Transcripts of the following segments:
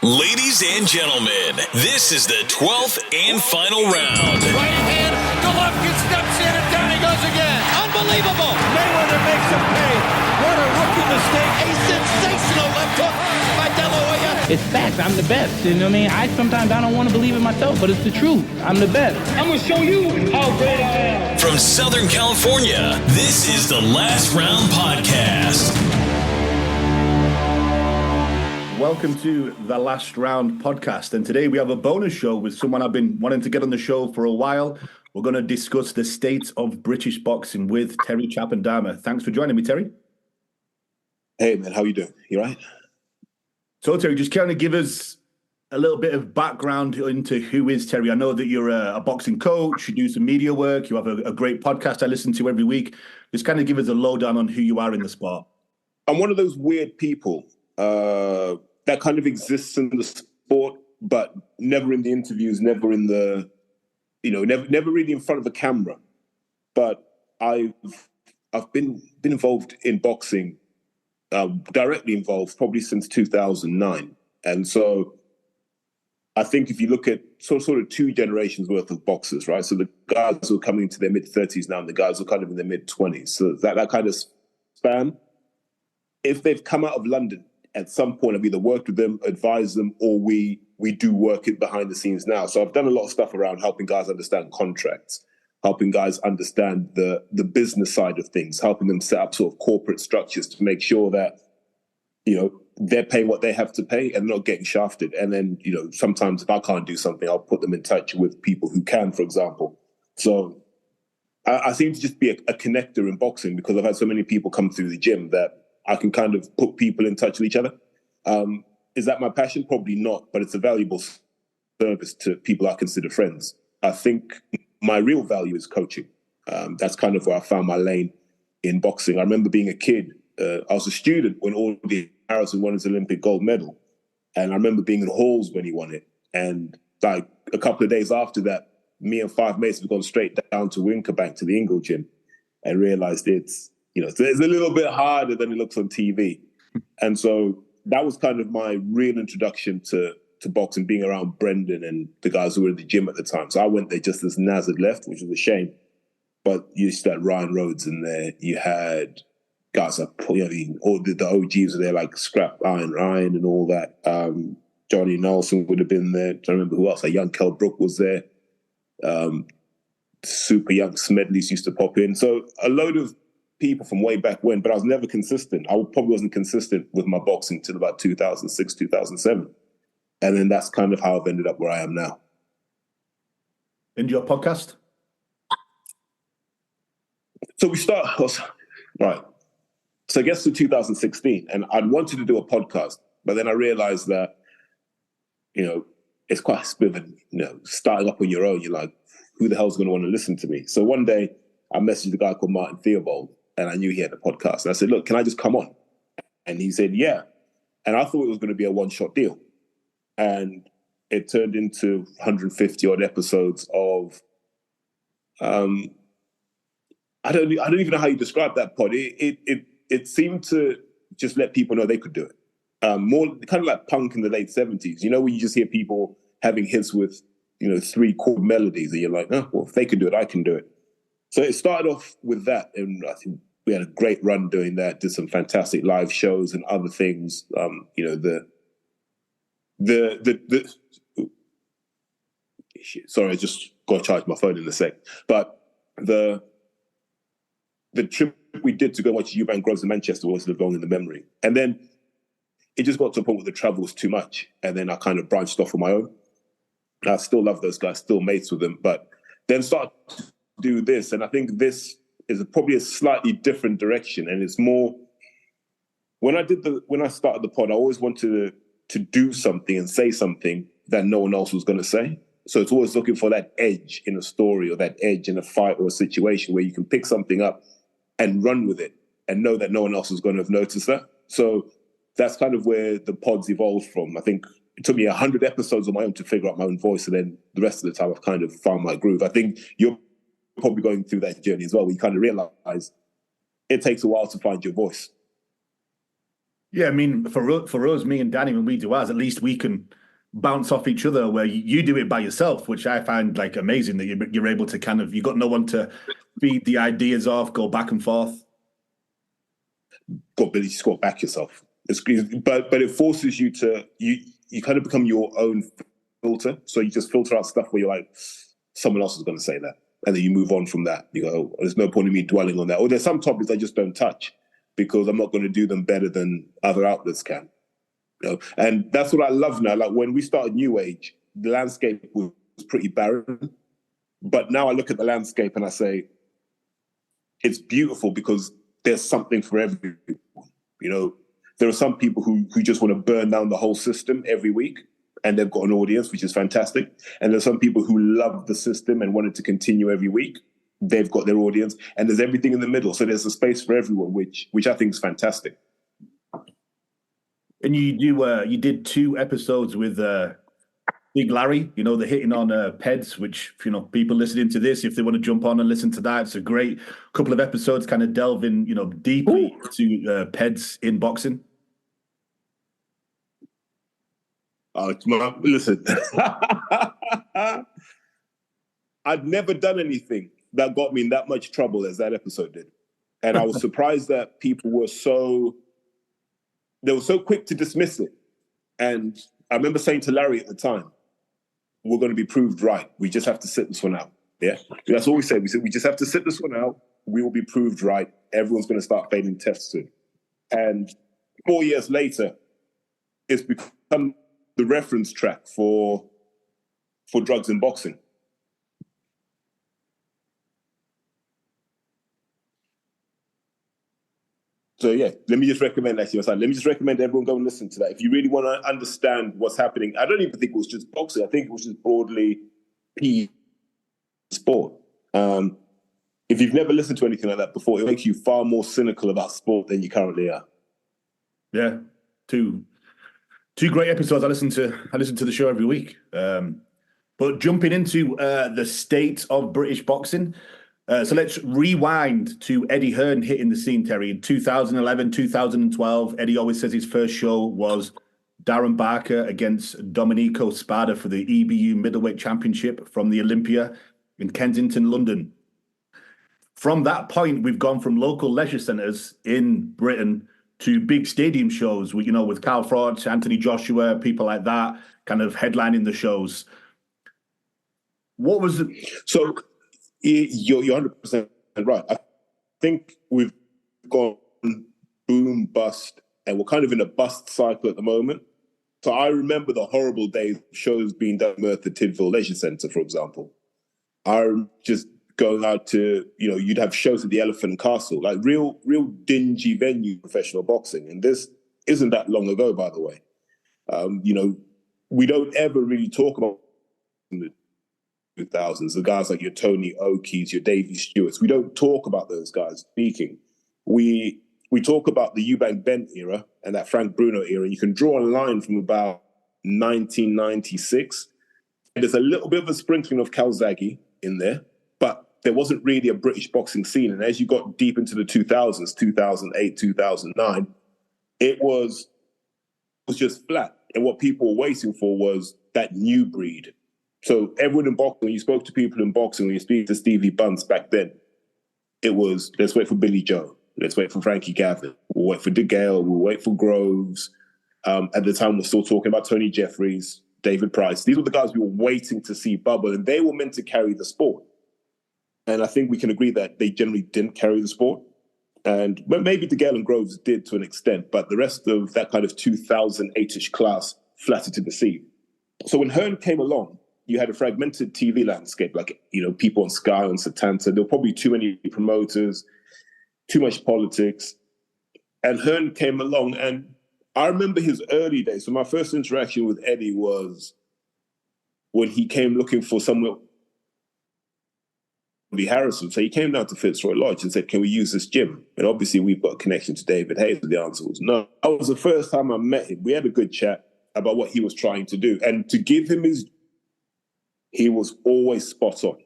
Ladies and gentlemen, this is the 12th and final round. Right hand, Golovkin steps in and down he goes again. Unbelievable. Mayweather makes him pay. What a rookie mistake. A sensational left hook by De La Hoya. It's facts. I'm the best. You know what I mean? Sometimes I don't want to believe it myself, but it's the truth. I'm the best. I'm going to show you how great I am. From Southern California, this is the Last Round Podcast. Welcome to the Last Round Podcast. And today we have a bonus show with someone I've been wanting to get on the show for a while. We're going to discuss the state of British boxing with Terry Chapendama. Thanks for joining me, Terry. Hey, man, how you doing? You right? So, Terry, just kind of give us a little bit of background into who is Terry. I know that you're a boxing coach, you do some media work, you have a great podcast I listen to every week. Just kind of give us a lowdown on who you are in the sport. I'm one of those weird people that kind of exists in the sport, but never in the interviews, never in the, never really in front of the camera. But I've been involved in boxing, directly involved, probably since 2009. And so I think if you look at sort of two generations worth of boxers, right? So the guys who are coming into their mid-30s now and the guys who are kind of in their mid-20s. So that kind of span, if they've come out of London, at some point I've either worked with them, advised them, or we do work it behind the scenes now. So I've done a lot of stuff around helping guys understand contracts, helping guys understand the business side of things, helping them set up sort of corporate structures to make sure that, they're paying what they have to pay and not getting shafted. And then, sometimes if I can't do something, I'll put them in touch with people who can, for example. So I seem to just be a connector in boxing because I've had so many people come through the gym that I can kind of put people in touch with each other. Is that my passion? Probably not, but it's a valuable service to people I consider friends. I think my real value is coaching. That's kind of where I found my lane in boxing. I remember being a kid. I was a student when Eddie Hearn won his Olympic gold medal. And I remember being in halls when he won it. And like a couple of days after that, me and five mates have gone straight down to Winkerbank to the Ingle gym and realized it's a little bit harder than it looks on TV. And so that was kind of my real introduction to boxing, being around Brendan and the guys who were in the gym at the time. So I went there just as Naz had left, which was a shame. But you used to have Ryan Rhodes in there. You had guys like, all the OGs were there, like Scrap Iron Ryan and all that. Johnny Nelson would have been there. I don't remember who else. Like young Kell Brook was there. Super young Smedleys used to pop in. So a load of people from way back when, but I was never consistent. I probably wasn't consistent with my boxing until about 2006, 2007. And then that's kind of how I've ended up where I am now. And your podcast? So we start, right. So I guess to 2016, and I'd wanted to do a podcast, but then I realized that, it's quite a bit of, starting up on your own. You're like, who the hell's going to want to listen to me? So one day I messaged a guy called Martin Theobald, and I knew he had a podcast. And I said, look, can I just come on? And he said, yeah. And I thought it was going to be a one-shot deal. And it turned into 150 odd episodes of, I don't even know how you describe that pod. It seemed to just let people know they could do it. More kind of like punk in the late 70s, where you just hear people having hits with, 3 chord melodies. And you're like, oh, well, if they could do it, I can do it. So it started off with that, and I think we had a great run doing that, did some fantastic live shows and other things. Sorry, I just got to charge my phone in a sec. But the trip we did to go watch Eubank Groves in Manchester was live long in the memory. And then it just got to a point where the travel was too much. And then I kind of branched off on my own. I still love those guys, still mates with them, but then started to do this. And I think this is probably a slightly different direction. And it's more, when I started the pod, I always wanted to do something and say something that no one else was going to say. So it's always looking for that edge in a story or that edge in a fight or a situation where you can pick something up and run with it and know that no one else is going to have noticed that. So that's kind of where the pod's evolved from. I think it took me 100 episodes on my own to figure out my own voice. And then the rest of the time I've kind of found my groove. I think you're probably going through that journey as well, where you kind of realize it takes a while to find your voice. Yeah, I mean, for us, me and Danny, when we do ours, at least we can bounce off each other. Where you do it by yourself, which I find like amazing that you're able to kind of you got no one to feed the ideas off, go back and forth. Got ability to score back yourself. But it forces you to you kind of become your own filter. So you just filter out stuff where you're like, someone else is going to say that, and then you move on from that. You go, oh, there's no point in me dwelling on that. Or there's some topics I just don't touch because I'm not going to do them better than other outlets can. You know? And that's what I love now. Like when we started New Age, the landscape was pretty barren. But now I look at the landscape and I say, it's beautiful because there's something for everyone. You know, there are some people who just want to burn down the whole system every week and they've got an audience, which is fantastic. And there's some people who love the system and want it to continue every week. They've got their audience, and there's everything in the middle. So there's a space for everyone, which I think is fantastic. And you did 2 episodes with Big Larry, you know, the hitting on PEDs, which, you know, people listening to this, if they want to jump on and listen to that, it's a great couple of episodes kind of delving, you know, deeply into PEDs in boxing. Listen, I'd never done anything that got me in that much trouble as that episode did. And I was surprised that people were so quick to dismiss it. And I remember saying to Larry at the time, we're going to be proved right. We just have to sit this one out. Yeah. That's all we said. We said, we just have to sit this one out. We will be proved right. Everyone's going to start failing tests soon. And 4 years later, it's become the reference track for drugs in boxing. So yeah, let me just recommend that to you. Let me just recommend everyone go and listen to that. If you really want to understand what's happening, I don't even think it was just boxing. I think it was just broadly PE sport. If you've never listened to anything like that before, it'll make you far more cynical about sport than you currently are. Yeah, two great episodes. I listen to the show every week. But jumping into the state of British boxing. So let's rewind to Eddie Hearn hitting the scene, Terry. In 2011, 2012, Eddie always says his first show was Darren Barker against Domenico Spada for the EBU Middleweight Championship from the Olympia in Kensington, London. From that point, we've gone from local leisure centres in Britain to big stadium shows, with, you know, with Carl Froch, Anthony Joshua, people like that, kind of headlining the shows. What was it? So you're 100% right. I think we've gone boom, bust, and we're kind of in a bust cycle at the moment. So I remember the horrible days of shows being done at the Tidville Leisure Centre, for example. I'm just going out to, you know, you'd have shows at the Elephant and Castle, like real dingy venue professional boxing. And this isn't that long ago, by the way. You know, we don't ever really talk about the 2000s, the guys like your Tony Okies, your Davey Stewarts. We don't talk about those guys speaking. We talk about the Eubank Bent era and that Frank Bruno era, and you can draw a line from about 1996. And there's a little bit of a sprinkling of Calzaghe in there, but there wasn't really a British boxing scene. And as you got deep into the 2000s, 2008, 2009, it was just flat. And what people were waiting for was that new breed. So everyone in boxing, when you spoke to people in boxing, when you speak to Stevie Bunce back then, it was, let's wait for Billy Joe. Let's wait for Frankie Gavin. We'll wait for DeGale. We'll wait for Groves. At the time, we're still talking about Tony Jeffries, David Price. These were the guys we were waiting to see bubble, and they were meant to carry the sport. And I think we can agree that they generally didn't carry the sport. And maybe DeGale and Groves did to an extent, but the rest of that kind of 2008-ish class flattered to the sea. So when Hearn came along, you had a fragmented TV landscape, like, you know, people on Sky, on Satanta. There were probably too many promoters, too much politics. And Hearn came along, and I remember his early days. So my first interaction with Eddie was when he came looking for somewhere, Lee Harrison. So he came down to Fitzroy Lodge and said, can we use this gym? And obviously we've got a connection to David Hayes. The answer was no. That was the first time I met him. We had a good chat about what he was trying to do. And to give him he was always spot on.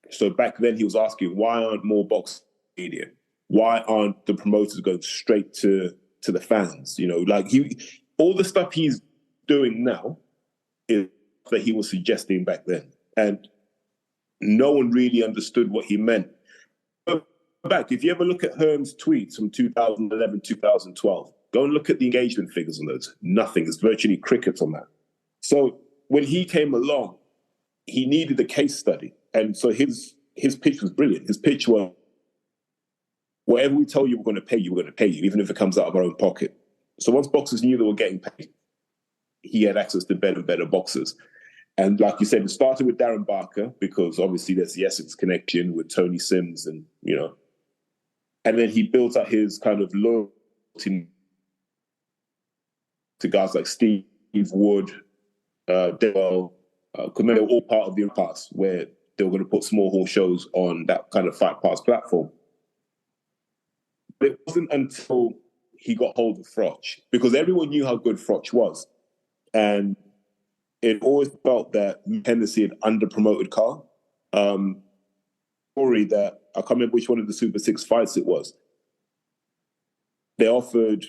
So back then he was asking, why aren't more boxing media? Why aren't the promoters going straight to to the fans. You know, like all the stuff he's doing now is that he was suggesting back then, and no one really understood what he meant. But back, if you ever look at Hearn's tweets from 2011, 2012, go and look at the engagement figures on those. Nothing. It's virtually crickets on that. So when he came along, he needed a case study, and so his pitch was brilliant. His pitch was, whatever we tell you we're going to pay you, we're going to pay you, even if it comes out of our own pocket. So once boxers knew they were getting paid, he had access to better and better boxers. And like you said, it started with Darren Barker, because obviously there's the Essex connection with Tony Sims and, you know. And then he built up his kind of loyalty to guys like Steve Wood, Dale, because they were all part of the impasse where they were going to put small hall shows on that kind of Fight Pass platform. But it wasn't until he got hold of Froch, because everyone knew how good Froch was. And it always felt that Hennessy had under-promoted Carl. Story that, I can't remember which one of the Super 6 fights it was. They offered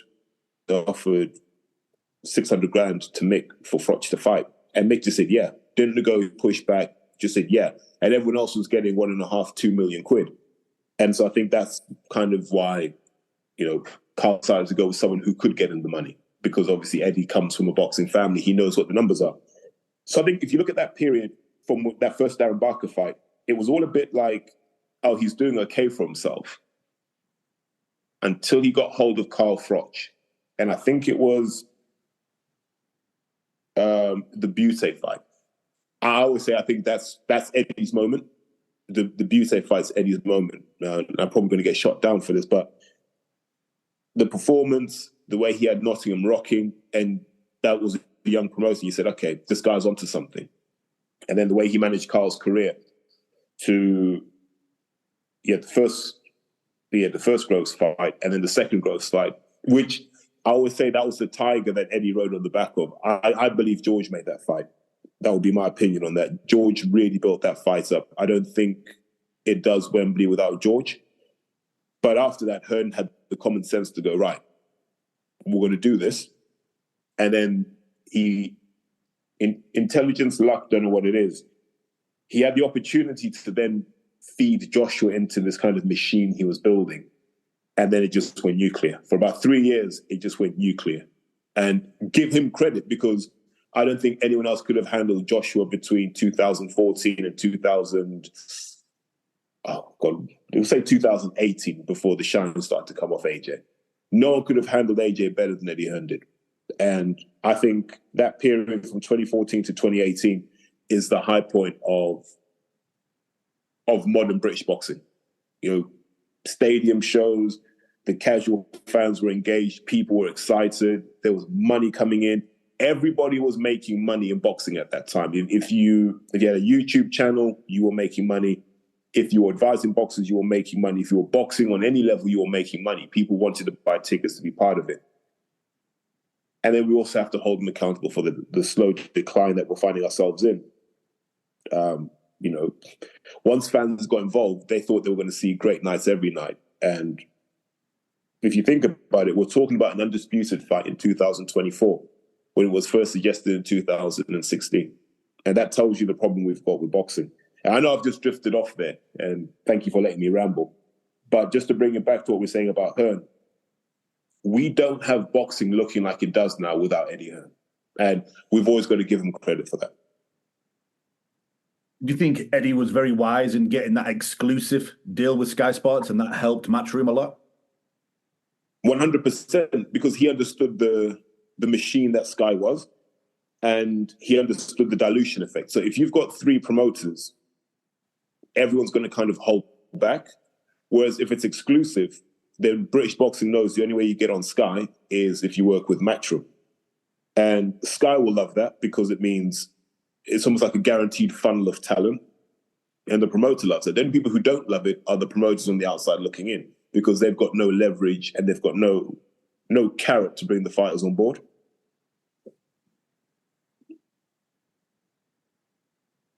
600 grand to Mick for Froch to fight. And Mick just said, yeah. Didn't go push back, just said, yeah. And everyone else was getting 1.5, 2 million quid. And so I think that's kind of why, you know, Carl decided to go with someone who could get him the money, because obviously Eddie comes from a boxing family. He knows what the numbers are. So I think if you look at that period from that first Darren Barker fight, it was all a bit like, oh, he's doing okay for himself, until he got hold of Carl Froch. And I think it was the Butte fight. I always say I think that's Eddie's moment. The Butte fight's Eddie's moment. I'm probably going to get shot down for this, but the performance, the way he had Nottingham rocking, and that was a young promoter. You said, okay, this guy's onto something. And then the way he managed Carl's career to, the first Groves fight, and then the second Groves fight, which I always say that was the tiger that Eddie rode on the back of. I believe George made that fight. That would be my opinion on that. George really built that fight up. I don't think it does Wembley without George. But after that, Hearn had the common sense to go, right, we're going to do this. And then intelligence, luck, don't know what it is. He had the opportunity to then feed Joshua into this kind of machine he was building. And then it just went nuclear. For about 3 years, it just went nuclear. And give him credit, because I don't think anyone else could have handled Joshua between 2014 and 2018, before the shine started to come off AJ. No one could have handled AJ better than Eddie Hearn did. And I think that period from 2014 to 2018 is the high point of modern British boxing. You know, stadium shows, the casual fans were engaged, people were excited, there was money coming in. Everybody was making money in boxing at that time. If you had a YouTube channel, you were making money. If you were advising boxers, you were making money. If you were boxing on any level, you were making money. People wanted to buy tickets to be part of it. And then we also have to hold them accountable for the slow decline that we're finding ourselves in. You know, once fans got involved, they thought they were going to see great nights every night. And if you think about it, we're talking about an undisputed fight in 2024, when it was first suggested in 2016. And that tells you the problem we've got with boxing. And I know I've just drifted off there, and thank you for letting me ramble. But just to bring it back to what we're saying about Hearn, we don't have boxing looking like it does now without Eddie Hearn. And we've always got to give him credit for that. Do you think Eddie was very wise in getting that exclusive deal with Sky Sports, and that helped Matchroom a lot? 100%, because he understood the machine that Sky was, and he understood the dilution effect. So if you've got 3 promoters, everyone's going to kind of hold back. Whereas if it's exclusive, then British boxing knows the only way you get on Sky is if you work with Matchroom. And Sky will love that, because it means it's almost like a guaranteed funnel of talent. And the promoter loves it. The only people who don't love it are the promoters on the outside looking in, because they've got no leverage and they've got no carrot to bring the fighters on board.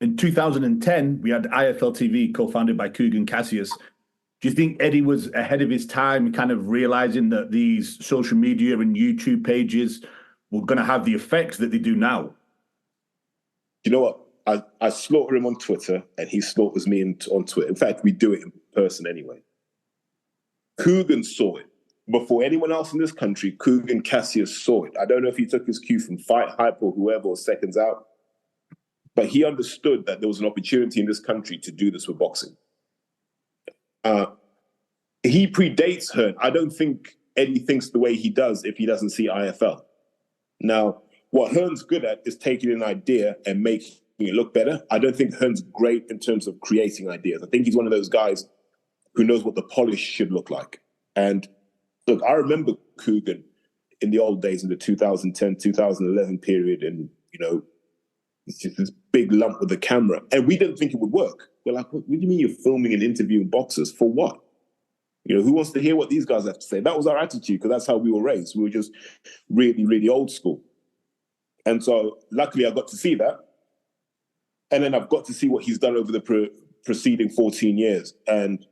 In 2010, we had IFL TV co-founded by Kugan Cassius. Do you think Eddie was ahead of his time, kind of realizing that these social media and YouTube pages were going to have the effect that they do now? You know what? I slaughter him on Twitter, and he slaughters me on Twitter. In fact, we do it in person anyway. Coogan saw it. Before anyone else in this country, Coogan Cassius saw it. I don't know if he took his cue from Fight Hype or whoever, or Seconds Out, but he understood that there was an opportunity in this country to do this with boxing. He predates Hearn. I don't think Eddie thinks the way he does if he doesn't see IFL. Now, what Hearn's good at is taking an idea and making it look better. I don't think Hearn's great in terms of creating ideas. I think he's one of those guys who knows what the polish should look like. And look, I remember Coogan in the old days, in the 2010, 2011 period, and, you know, it's just this big lump with the camera. And we didn't think it would work. We're like, what do you mean you're filming and interviewing boxers? For what? You know, who wants to hear what these guys have to say? That was our attitude, because that's how we were raised. We were just really, really old school. And so luckily I got to see that. And then I've got to see what he's done over the preceding 14 years. And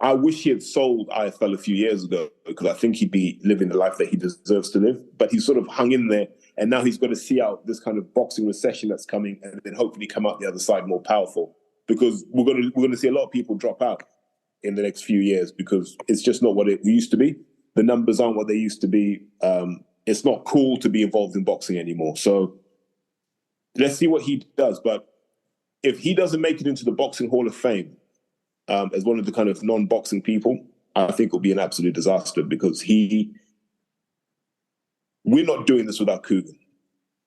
I wish he had sold IFL a few years ago, because I think he'd be living the life that he deserves to live. But he's sort of hung in there, and now he's got to see out this kind of boxing recession that's coming, and then hopefully come out the other side more powerful. Because we're going to see a lot of people drop out in the next few years, because it's just not what it used to be. The numbers aren't what they used to be. It's not cool to be involved in boxing anymore. So let's see what he does. But if he doesn't make it into the Boxing Hall of Fame as one of the kind of non-boxing people, I think it'll be an absolute disaster, because we're not doing this without Coogan.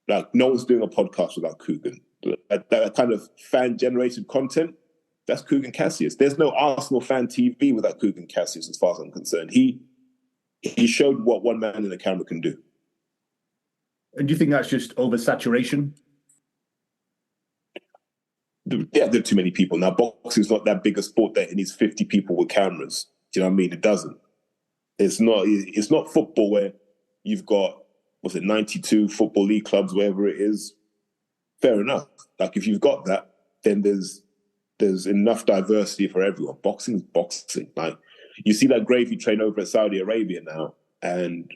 Like, no one's doing a podcast without Coogan. That kind of fan-generated content, that's Coogan Cassius. There's no Arsenal fan TV without Coogan Cassius, as far as I'm concerned. He showed what one man in the camera can do. And do you think that's just oversaturation? Yeah, there are too many people. Now, boxing's not that big a sport that it needs 50 people with cameras. Do you know what I mean? It doesn't. It's not football, where you've got, 92 football league clubs, wherever it is. Fair enough. Like, if you've got that, then there's enough diversity for everyone. Boxing is boxing. Like, you see that gravy train over at Saudi Arabia now, and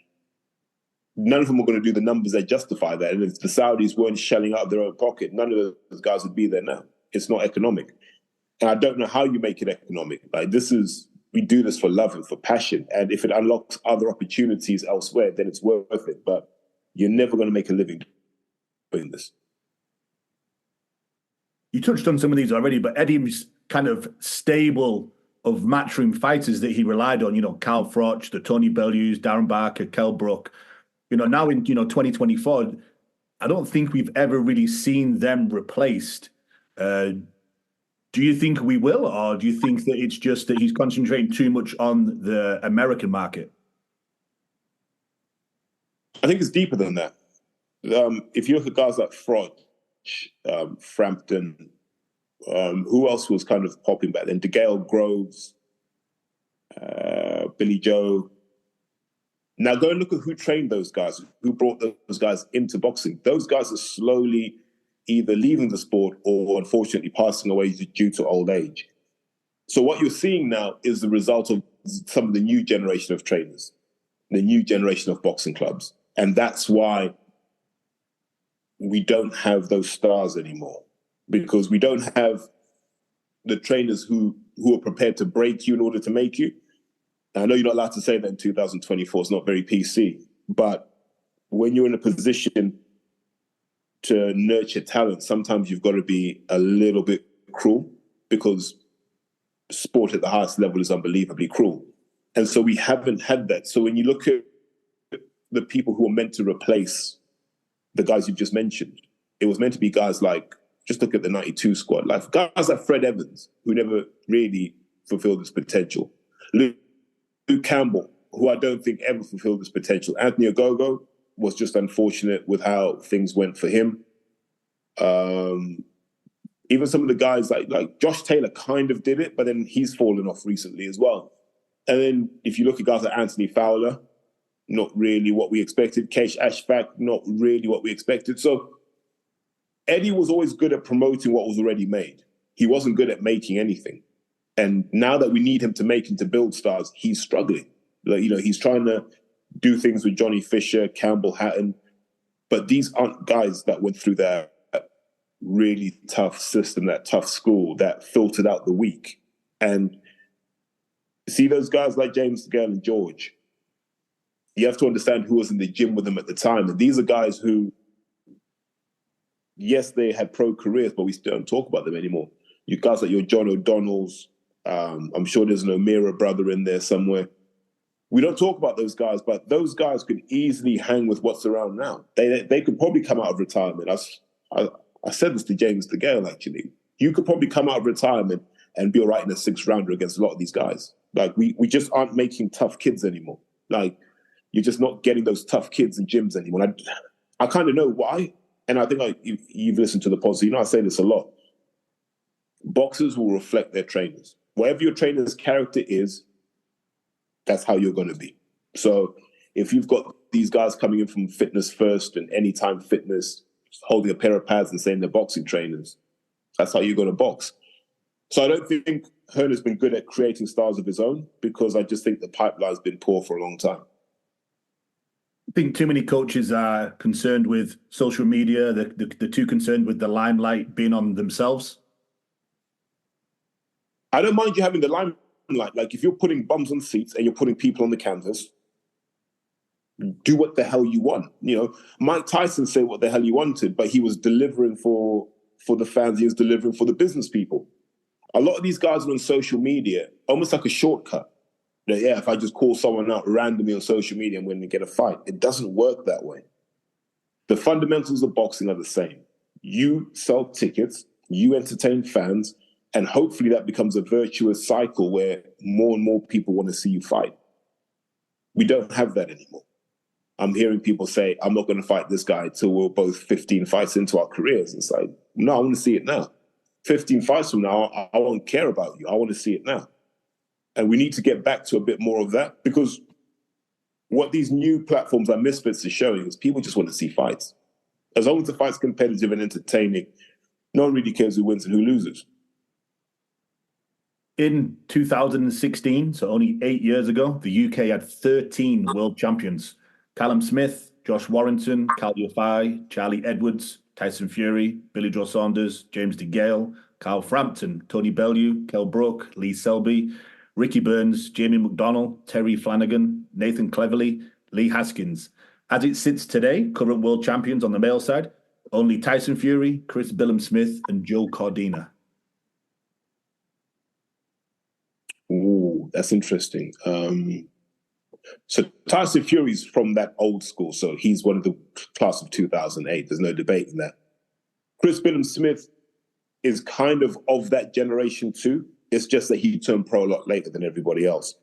none of them are going to do the numbers that justify that. And if the Saudis weren't shelling out of their own pocket, none of those guys would be there now. It's not economic. And I don't know how you make it economic. Like, we do this for love and for passion. And if it unlocks other opportunities elsewhere, then it's worth it. But you're never going to make a living doing this. You touched on some of these already, but Eddie's kind of stable of matchroom fighters that he relied on, Carl Froch, the Tony Bellews, Darren Barker, Kell Brook, now in, 2024, I don't think we've ever really seen them replaced. Do you think we will, or do you think that it's just that he's concentrating too much on the American market? I think it's deeper than that. If you look at guys like Froch, Frampton, who else was kind of popping back then? DeGale Groves, Billy Joe. Now go and look at who trained those guys, who brought those guys into boxing. Those guys are slowly either leaving the sport or unfortunately passing away due to old age. So what you're seeing now is the result of some of the new generation of trainers, the new generation of boxing clubs. And that's why we don't have those stars anymore, because we don't have the trainers who are prepared to break you in order to make you. I know you're not allowed to say that in 2024. It's not very PC. But when you're in a position to nurture talent, sometimes you've got to be a little bit cruel, because sport at the highest level is unbelievably cruel. And so we haven't had that. So when you look at the people who are meant to replace the guys you've just mentioned, it was meant to be guys like, just look at the 92 squad, like guys like Fred Evans, who never really fulfilled his potential. Luke Campbell, who I don't think ever fulfilled his potential. Anthony Ogogo was just unfortunate with how things went for him. Even some of the guys like Josh Taylor kind of did it, but then he's fallen off recently as well. And then if you look at guys like Anthony Fowler, not really what we expected. Kesh Ashfaq, not really what we expected. So Eddie was always good at promoting what was already made. He wasn't good at making anything. And now that we need him to make him to build stars, he's struggling. Like, he's trying to do things with Johnny Fisher, Campbell Hatton, but these aren't guys that went through that really tough system, that tough school, that filtered out the weak. And see those guys like James DeGale and George, you have to understand who was in the gym with them at the time. And these are guys who, yes, they had pro careers, but we still don't talk about them anymore. You guys like your John O'Donnells, I'm sure there's an O'Meara brother in there somewhere. We don't talk about those guys, but those guys could easily hang with what's around now. They could probably come out of retirement. I said this to James DeGale, actually. You could probably come out of retirement and be all right in a 6th rounder against a lot of these guys. Like, we just aren't making tough kids anymore. Like, you're just not getting those tough kids in gyms anymore. I kind of know why. And I think you've listened to the pod, so I say this a lot. Boxers will reflect their trainers. Whatever your trainer's character is, that's how you're going to be. So if you've got these guys coming in from Fitness First and Anytime Fitness, holding a pair of pads and saying they're boxing trainers, that's how you're going to box. So I don't think Hearn has been good at creating stars of his own, because I just think the pipeline's been poor for a long time. I think too many coaches are concerned with social media. They're too concerned with the limelight being on themselves. I don't mind you having the limelight. Like, if you're putting bums on seats and you're putting people on the canvas, do what the hell you want. Mike Tyson said what the hell he wanted, but he was delivering for the fans. He was delivering for the business people. A lot of these guys are on social media, almost like a shortcut. Yeah, if I just call someone out randomly on social media, I'm going to get a fight. It doesn't work that way. The fundamentals of boxing are the same. You sell tickets, you entertain fans, and hopefully that becomes a virtuous cycle where more and more people want to see you fight. We don't have that anymore. I'm hearing people say, I'm not going to fight this guy till we're both 15 fights into our careers. It's like, no, I want to see it now. 15 fights from now, I won't care about you. I want to see it now. And we need to get back to a bit more of that, because what these new platforms like Misfits are showing is people just want to see fights. As long as the fight's competitive and entertaining, no one really cares who wins and who loses. In 2016, so only 8 years ago, the UK had 13 world champions. Callum Smith, Josh Warrington, Cal Yafai, Charlie Edwards, Tyson Fury, Billy Joe Saunders, James DeGale, Carl Frampton, Tony Bellew, Kell Brook, Lee Selby, Ricky Burns, Jamie McDonnell, Terry Flanagan, Nathan Cleverly, Lee Haskins. As it sits today, current world champions on the male side, only Tyson Fury, Chris Billum-Smith, and Joe Cordina. Ooh, that's interesting. So Tyson Fury's from that old school, so he's one of the class of 2008. There's no debate in that. Chris Billum-Smith is kind of that generation too. It's just that he turned pro a lot later than everybody else.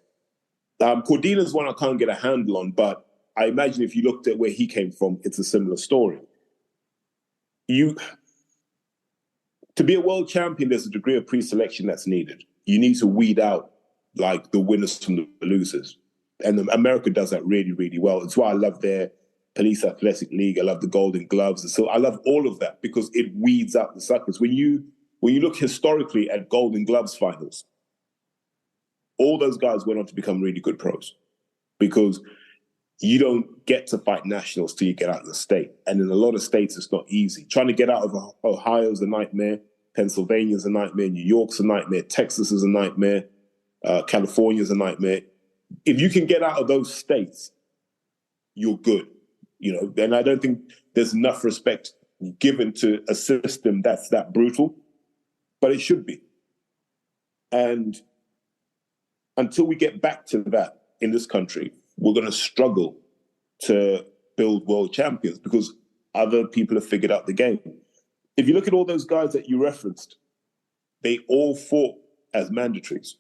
Cordina's one I can't get a handle on, but I imagine if you looked at where he came from, it's a similar story. To be a world champion, there's a degree of pre-selection that's needed. You need to weed out like the winners from the losers. And America does that really, really well. It's why I love their Police Athletic League. I love the Golden Gloves. And so I love all of that because it weeds out the suckers. When you look historically at Golden Gloves finals, all those guys went on to become really good pros because you don't get to fight nationals till you get out of the state. And in a lot of states, it's not easy. Trying to get out of Ohio is a nightmare. Pennsylvania's a nightmare. New York's a nightmare. Texas is a nightmare. California's a nightmare. If you can get out of those states, you're good. And I don't think there's enough respect given to a system that's that brutal, but it should be. And until we get back to that in this country, we're going to struggle to build world champions because other people have figured out the game. If you look at all those guys that you referenced, they all fought as mandatories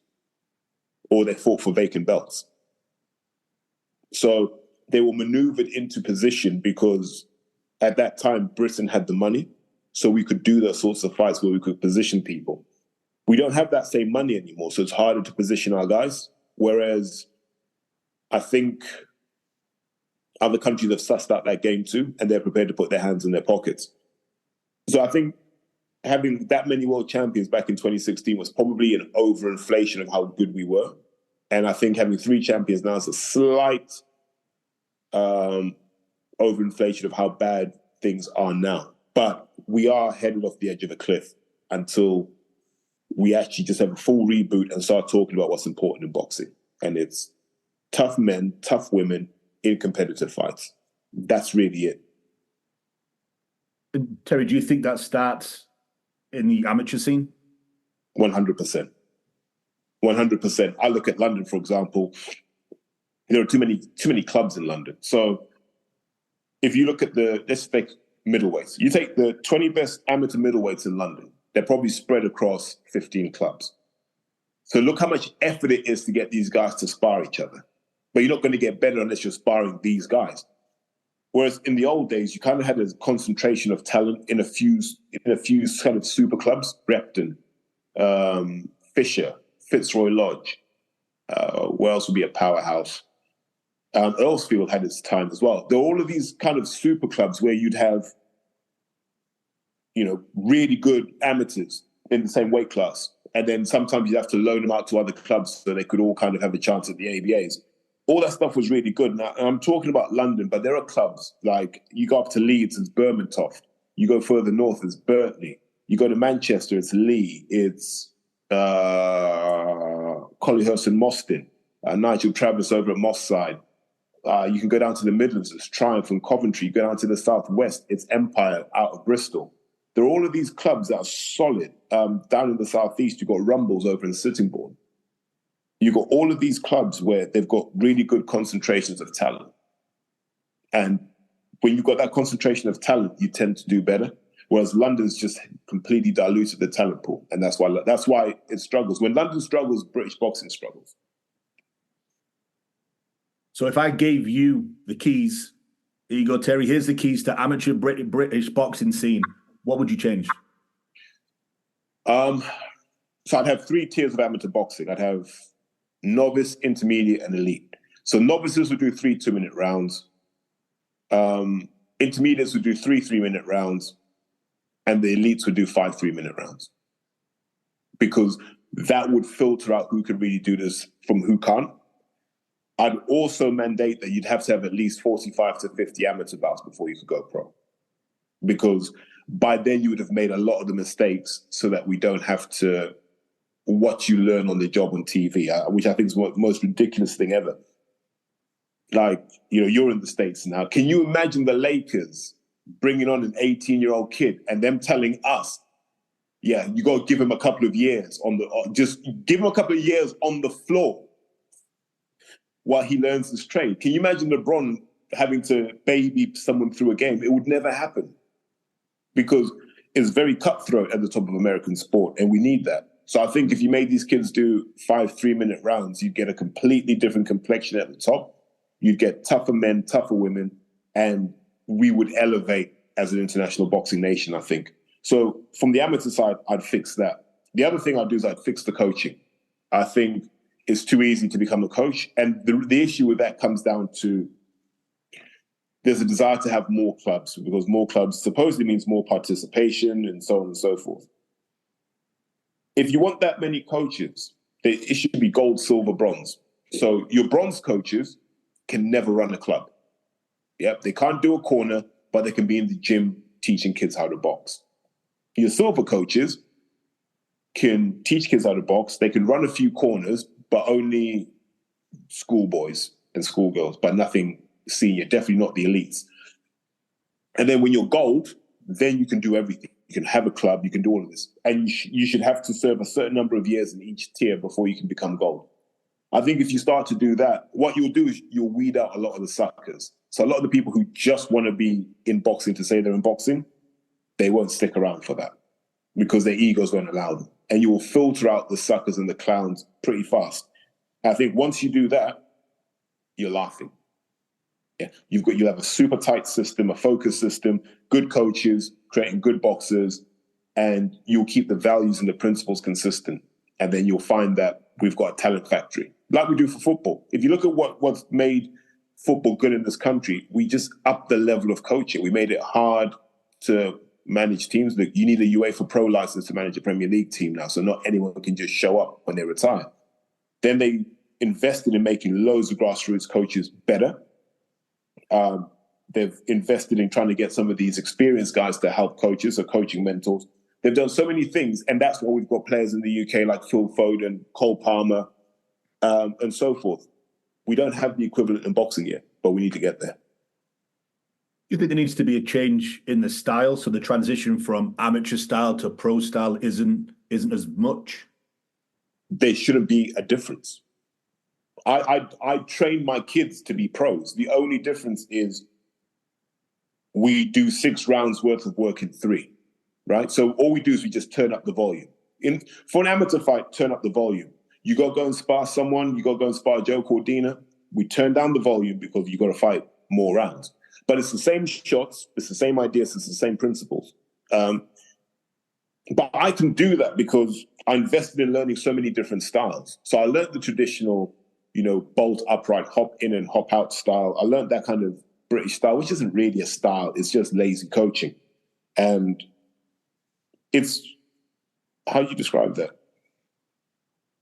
or they fought for vacant belts. So they were maneuvered into position because at that time, Britain had the money, so we could do those sorts of fights where we could position people. We don't have that same money anymore, so it's harder to position our guys. Whereas I think other countries have sussed out that game too, and they're prepared to put their hands in their pockets. So I think having that many world champions back in 2016 was probably an overinflation of how good we were. And I think having 3 champions now is a slight overinflation of how bad things are now. But we are headed off the edge of a cliff until we actually just have a full reboot and start talking about what's important in boxing. And it's tough men, tough women in competitive fights. That's really it. Terry, do you think that starts in the amateur scene? 100%. 100%. I look at London, for example. There are too many clubs in London. So if you look at let's take middleweights. You take the 20 best amateur middleweights in London. They're probably spread across 15 clubs. So look how much effort it is to get these guys to spar each other. But you're not going to get better unless you're sparring these guys. Whereas in the old days, you kind of had a concentration of talent in a few kind of super clubs. Repton, Fisher, Fitzroy Lodge. Where else would be a powerhouse? Earlsfield had its time as well. There were all of these kind of super clubs where you'd have, really good amateurs in the same weight class. And then sometimes you'd have to loan them out to other clubs so they could all kind of have a chance at the ABAs. All that stuff was really good. Now, I'm talking about London, but there are clubs like you go up to Leeds, it's Bermontoft. You go further north, it's Burtley. You go to Manchester, it's Lee. It's Collyhurst and Mostyn. Nigel Travis over at Moss Side. You can go down to the Midlands, it's Triumph and Coventry. You go down to the Southwest, it's Empire out of Bristol. There are all of these clubs that are solid. Down in the Southeast, you've got Rumbles over in Sittingbourne. You've got all of these clubs where they've got really good concentrations of talent. And when you've got that concentration of talent, you tend to do better. Whereas London's just completely diluted the talent pool. And that's why it struggles. When London struggles, British boxing struggles. So if I gave you the keys, here you go, Terry, here's the keys to amateur British boxing scene, what would you change? So I'd have 3 tiers of amateur boxing. I'd have novice, intermediate, and elite. So novices would do 3 2-minute rounds. Intermediates would do 3 3-minute rounds. And the elites would do 5 3-minute rounds. Because that would filter out who could really do this from who can't. I'd also mandate that you'd have to have at least 45 to 50 amateur bouts before you could go pro. Because by then you would have made a lot of the mistakes so that we don't have to watch you learn on the job on TV, which I think is the most ridiculous thing ever. Like, you're in the States now. Can you imagine the Lakers bringing on an 18-year-old kid and them telling us, yeah, you got to give him a couple of years just give him a couple of years on the floor while he learns this trade. Can you imagine LeBron having to baby someone through a game? It would never happen because it's very cutthroat at the top of American sport, and we need that. So I think if you made these kids do 5 3-minute rounds, you'd get a completely different complexion at the top. You'd get tougher men, tougher women, and we would elevate as an international boxing nation, I think. So from the amateur side, I'd fix that. The other thing I'd do is I'd fix the coaching. I think it's too easy to become a coach. And the issue with that comes down to there's a desire to have more clubs because more clubs supposedly means more participation and so on and so forth. If you want that many coaches, it should be gold, silver, bronze. So your bronze coaches can never run a club. Yep, they can't do a corner, but they can be in the gym teaching kids how to box. Your silver coaches can teach kids how to box. They can run a few corners, but only schoolboys and schoolgirls, but nothing senior, definitely not the elites. And then when you're gold, then you can do everything. You can have a club, you can do all of this. And you should have to serve a certain number of years in each tier before you can become gold. I think if you start to do that, what you'll do is you'll weed out a lot of the suckers. So a lot of the people who just want to be in boxing to say they're in boxing, they won't stick around for that because their egos won't allow them. And you will filter out the suckers and the clowns pretty fast. I think once you do that, you're laughing. Yeah, you'll have a super tight system, a focus system, good coaches, creating good boxers, and you'll keep the values and the principles consistent. And then you'll find that we've got a talent factory, like we do for football. If you look at what's made football good in this country, we just upped the level of coaching. We made it hard to manage teams. Look, you need a UEFA Pro license to manage a Premier League team now, so not anyone can just show up when they retire. Then they invested in making loads of grassroots coaches better. They've invested in trying to get some of these experienced guys to help coaches or coaching mentors. They've done so many things, and that's why we've got players in the UK like Phil Foden, Cole Palmer, and so forth. We don't have the equivalent in boxing yet, but we need to get there. Do you think there needs to be a change in the style, so the transition from amateur style to pro style isn't as much? There shouldn't be a difference. I train my kids to be pros. The only difference is we do 6 rounds worth of work in 3, right? So all we do is we just turn up the volume. For an amateur fight, turn up the volume. You got to go and spar someone, you got to go and spar Joe Cordina. We turn down the volume because you got to fight more rounds. But it's the same shots, it's the same ideas, it's the same principles. But I can do that because I invested in learning so many different styles. So I learned the traditional, bolt upright, hop in and hop out style. I learned that kind of British style, which isn't really a style. It's just lazy coaching. And it's, how you describe that?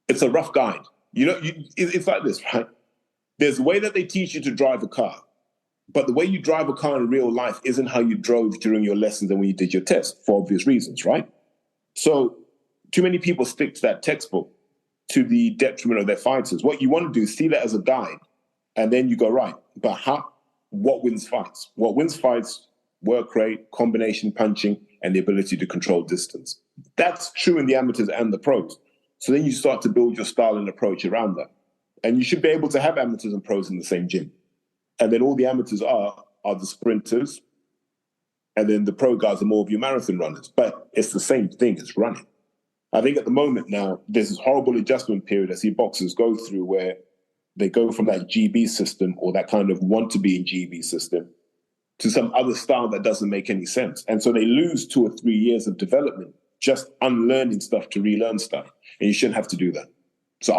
It's a rough guide. It's like this, right? There's a way that they teach you to drive a car. But the way you drive a car in real life isn't how you drove during your lessons and when you did your test, for obvious reasons, right? So too many people stick to that textbook to the detriment of their fighters. What you want to do is see that as a guide, and then you go, right, but what wins fights? What wins fights? Work rate, combination punching, and the ability to control distance. That's true in the amateurs and the pros. So then you start to build your style and approach around that. And you should be able to have amateurs and pros in the same gym. And then all the amateurs are the sprinters, and then the pro guys are more of your marathon runners. But it's the same thing as running. I think at the moment now, there's this horrible adjustment period I see boxers go through where they go from that GB system or that kind of want to be in GB system to some other style that doesn't make any sense. And so they lose 2 or 3 years of development, just unlearning stuff to relearn stuff. And you shouldn't have to do that. So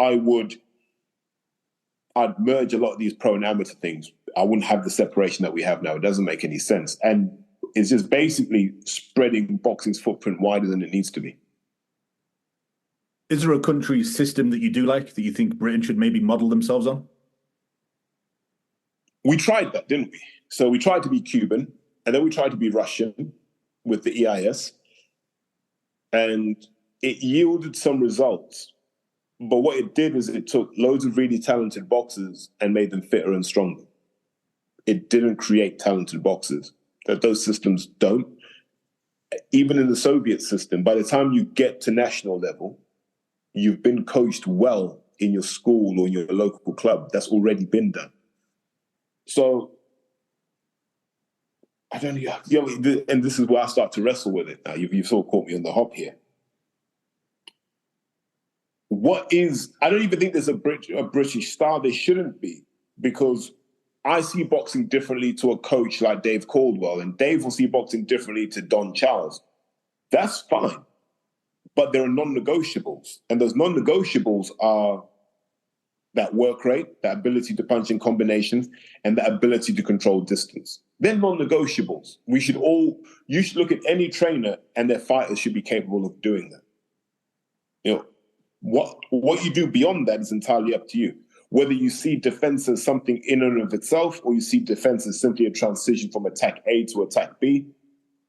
I'd merge a lot of these pro and amateur things. I wouldn't have the separation that we have now. It doesn't make any sense. And it's just basically spreading boxing's footprint wider than it needs to be. Is there a country's system that you do like, that you think Britain should maybe model themselves on? We tried that, didn't we? So we tried to be Cuban, and then we tried to be Russian with the EIS. And it yielded some results. But what it did is it took loads of really talented boxers and made them fitter and stronger. It didn't create talented boxers. That those systems don't. Even in the Soviet system, by the time you get to national level, you've been coached well in your school or in your local club. That's already been done. So, I don't know, and this is where I start to wrestle with it now. You've sort of caught me on the hop here. I don't even think there's a British style. There shouldn't be, because I see boxing differently to a coach like Dave Caldwell, and Dave will see boxing differently to Don Charles. That's fine. But there are non-negotiables. And those non-negotiables are that work rate, that ability to punch in combinations, and that ability to control distance. They're non-negotiables. You should look at any trainer and their fighters should be capable of doing that. What you do beyond that is entirely up to you. Whether you see defense as something in and of itself, or you see defense as simply a transition from attack A to attack B,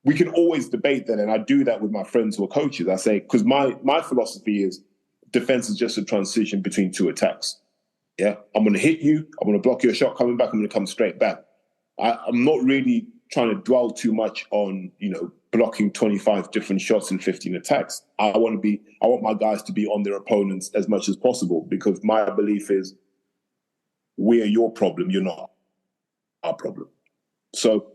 we can always debate that. And I do that with my friends who are coaches. I say, because my philosophy is defense is just a transition between 2 attacks. Yeah, I'm going to hit you. I'm going to block your shot coming back. I'm going to come straight back. I'm not really trying to dwell too much on, blocking 25 different shots in 15 attacks. I want my guys to be on their opponents as much as possible, because my belief is we are your problem. You're not our problem. So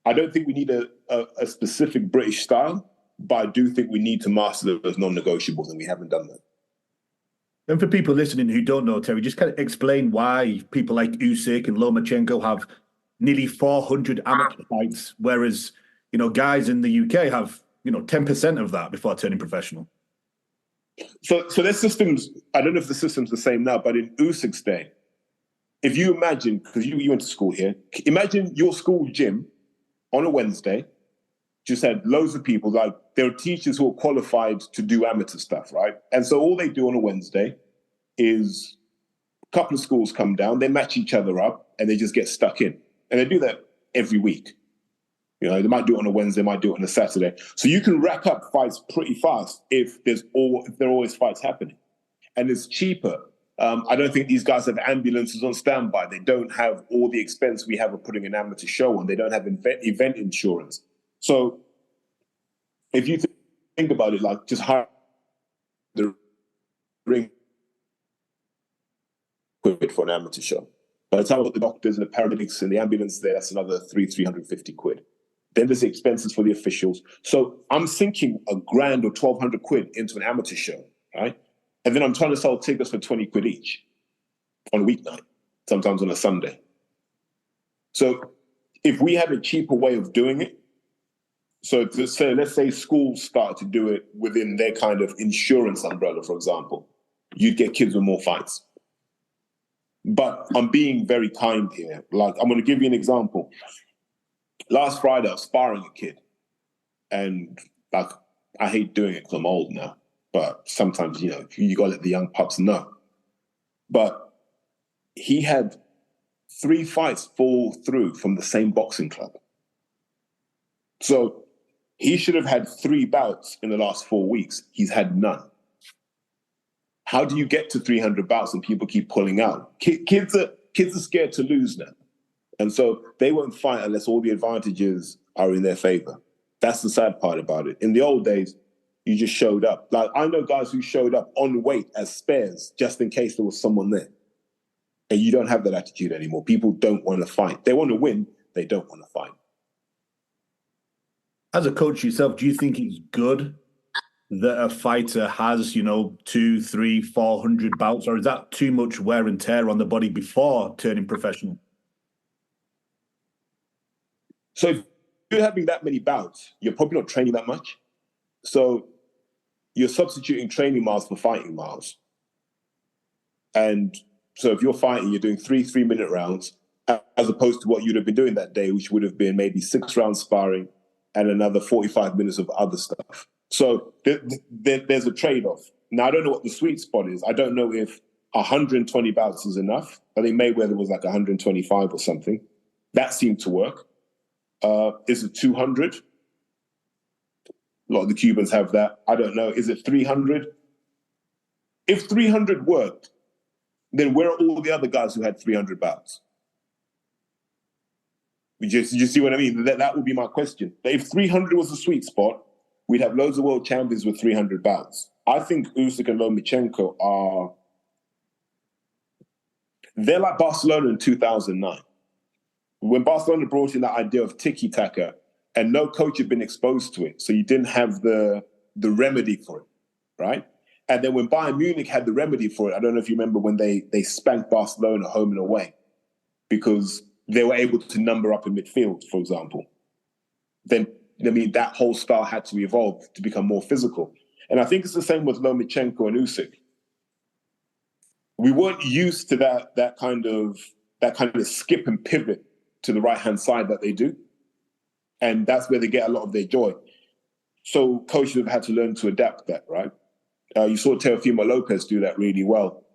I don't think we need a specific British style, but I do think we need to master those non-negotiables, and we haven't done that. And for people listening who don't know, Terry, just kind of explain why people like Usyk and Lomachenko have nearly 400 amateur fights, whereas, guys in the UK have, 10% of that before turning professional. So their systems, I don't know if the system's the same now, but in Usyk's day, if you imagine, because you went to school here, imagine your school gym on a Wednesday, just had loads of people, like there are teachers who are qualified to do amateur stuff, right? And so all they do on a Wednesday is a couple of schools come down, they match each other up, and they just get stuck in. And they do that every week. You know, they might do it on a Wednesday, might do it on a Saturday. So you can rack up fights pretty fast if there are always fights happening. And it's cheaper. I don't think these guys have ambulances on standby. They don't have all the expense we have of putting an amateur show on. They don't have event insurance. So if you think about it, like just hire the ring for an amateur show. By the time I got the doctors and the paramedics and the ambulance there, that's another £350. Then there's the expenses for the officials. So I'm sinking £1,000 or 1,200 quid into an amateur show, right? And then I'm trying to sell tickets for 20 quid each on a weeknight, sometimes on a Sunday. So if we had a cheaper way of doing it, so to say, let's say schools start to do it within their kind of insurance umbrella, for example, you'd get kids with more fights. But I'm being very kind here. Like, I'm going to give you an example. Last Friday, I was sparring a kid. And like, I hate doing it because I'm old now. But sometimes, you know, you got to let the young pups know. But he had 3 fights fall through from the same boxing club. So he should have had 3 bouts in the last 4 weeks. He's had none. How do you get to 300 bouts and people keep pulling out? Kids are scared to lose now. And so they won't fight unless all the advantages are in their favor. That's the sad part about it. In the old days, you just showed up. Like, I know guys who showed up on weight as spares just in case there was someone there. And you don't have that attitude anymore. People don't want to fight. They want to win. They don't want to fight. As a coach yourself, do you think it's good that a fighter has, 200, 300, 400 bouts, or is that too much wear and tear on the body before turning professional? So if you're having that many bouts, you're probably not training that much. So you're substituting training miles for fighting miles. And so if you're fighting, you're doing 3 3-minute rounds, as opposed to what you'd have been doing that day, which would have been maybe 6 rounds sparring and another 45 minutes of other stuff. So there's a trade-off. Now, I don't know what the sweet spot is. I don't know if 120 bouts is enough. I think Mayweather was like 125 or something. That seemed to work. Is it 200? A lot of the Cubans have that. I don't know. Is it 300? If 300 worked, then where are all the other guys who had 300 bouts? You see what I mean? That would be my question. If 300 was the sweet spot, we'd have loads of world champions with 300 bouts. I think Usyk and Lomachenko they're like Barcelona in 2009. When Barcelona brought in that idea of tiki-taka, and no coach had been exposed to it, so you didn't have the remedy for it, right? And then when Bayern Munich had the remedy for it, I don't know if you remember when they spanked Barcelona home and away because they were able to number up in midfield, for example. Then, I mean, that whole style had to evolve to become more physical. And I think it's the same with Lomachenko and Usyk. We weren't used to that kind of skip and pivot to the right-hand side that they do. And that's where they get a lot of their joy. So coaches have had to learn to adapt that, right? You saw Teofimo Lopez do that really well.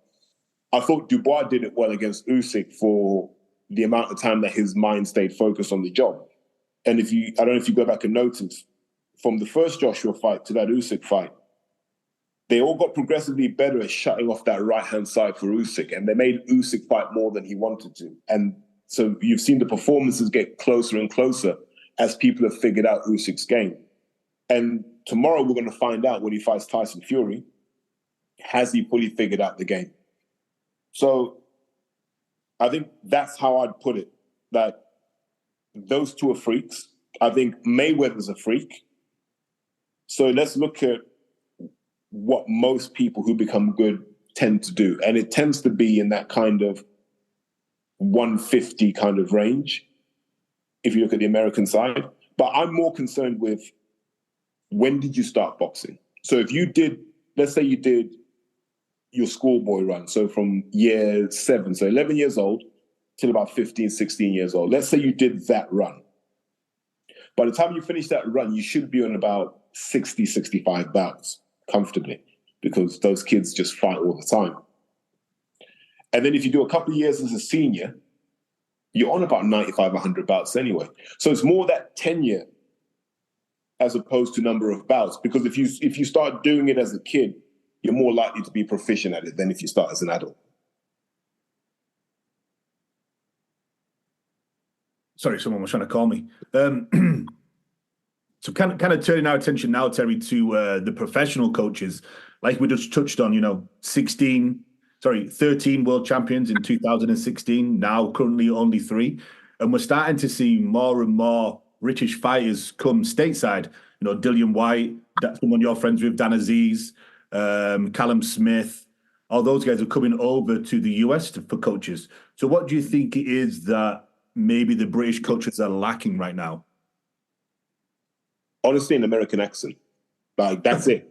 I thought Dubois did it well against Usyk for the amount of time that his mind stayed focused on the job. And I don't know if you go back and notice, from the first Joshua fight to that Usyk fight, they all got progressively better at shutting off that right-hand side for Usyk, and they made Usyk fight more than he wanted to. And so you've seen the performances get closer and closer as people have figured out Usyk's game. And tomorrow we're going to find out when he fights Tyson Fury, has he fully figured out the game? So I think that's how I'd put it, that those two are freaks. I think Mayweather's a freak. So let's look at what most people who become good tend to do. And it tends to be in that kind of 150 kind of range, if you look at the American side. But I'm more concerned with, when did you start boxing? So if you did, let's say you did your schoolboy run, so from year 7, so 11 years old till about 15, 16 years old. Let's say you did that run. By the time you finish that run, you should be on about 60, 65 bouts comfortably, because those kids just fight all the time. And then if you do a couple of years as a senior, you're on about 95, 100 bouts anyway. So it's more that tenure as opposed to number of bouts, because if you start doing it as a kid, you're more likely to be proficient at it than if you start as an adult. Sorry, someone was trying to call me. So kind of turning our attention now, Terry, to the professional coaches. Like we just touched on, 13 world champions in 2016, now currently only 3. And we're starting to see more and more British fighters come stateside. Dillian White, that's someone you're friends with, Dan Aziz, Callum Smith. All those guys are coming over to the US for coaches. So what do you think it is that maybe the British coaches are lacking right now? Honestly, an American accent. Like, that's it.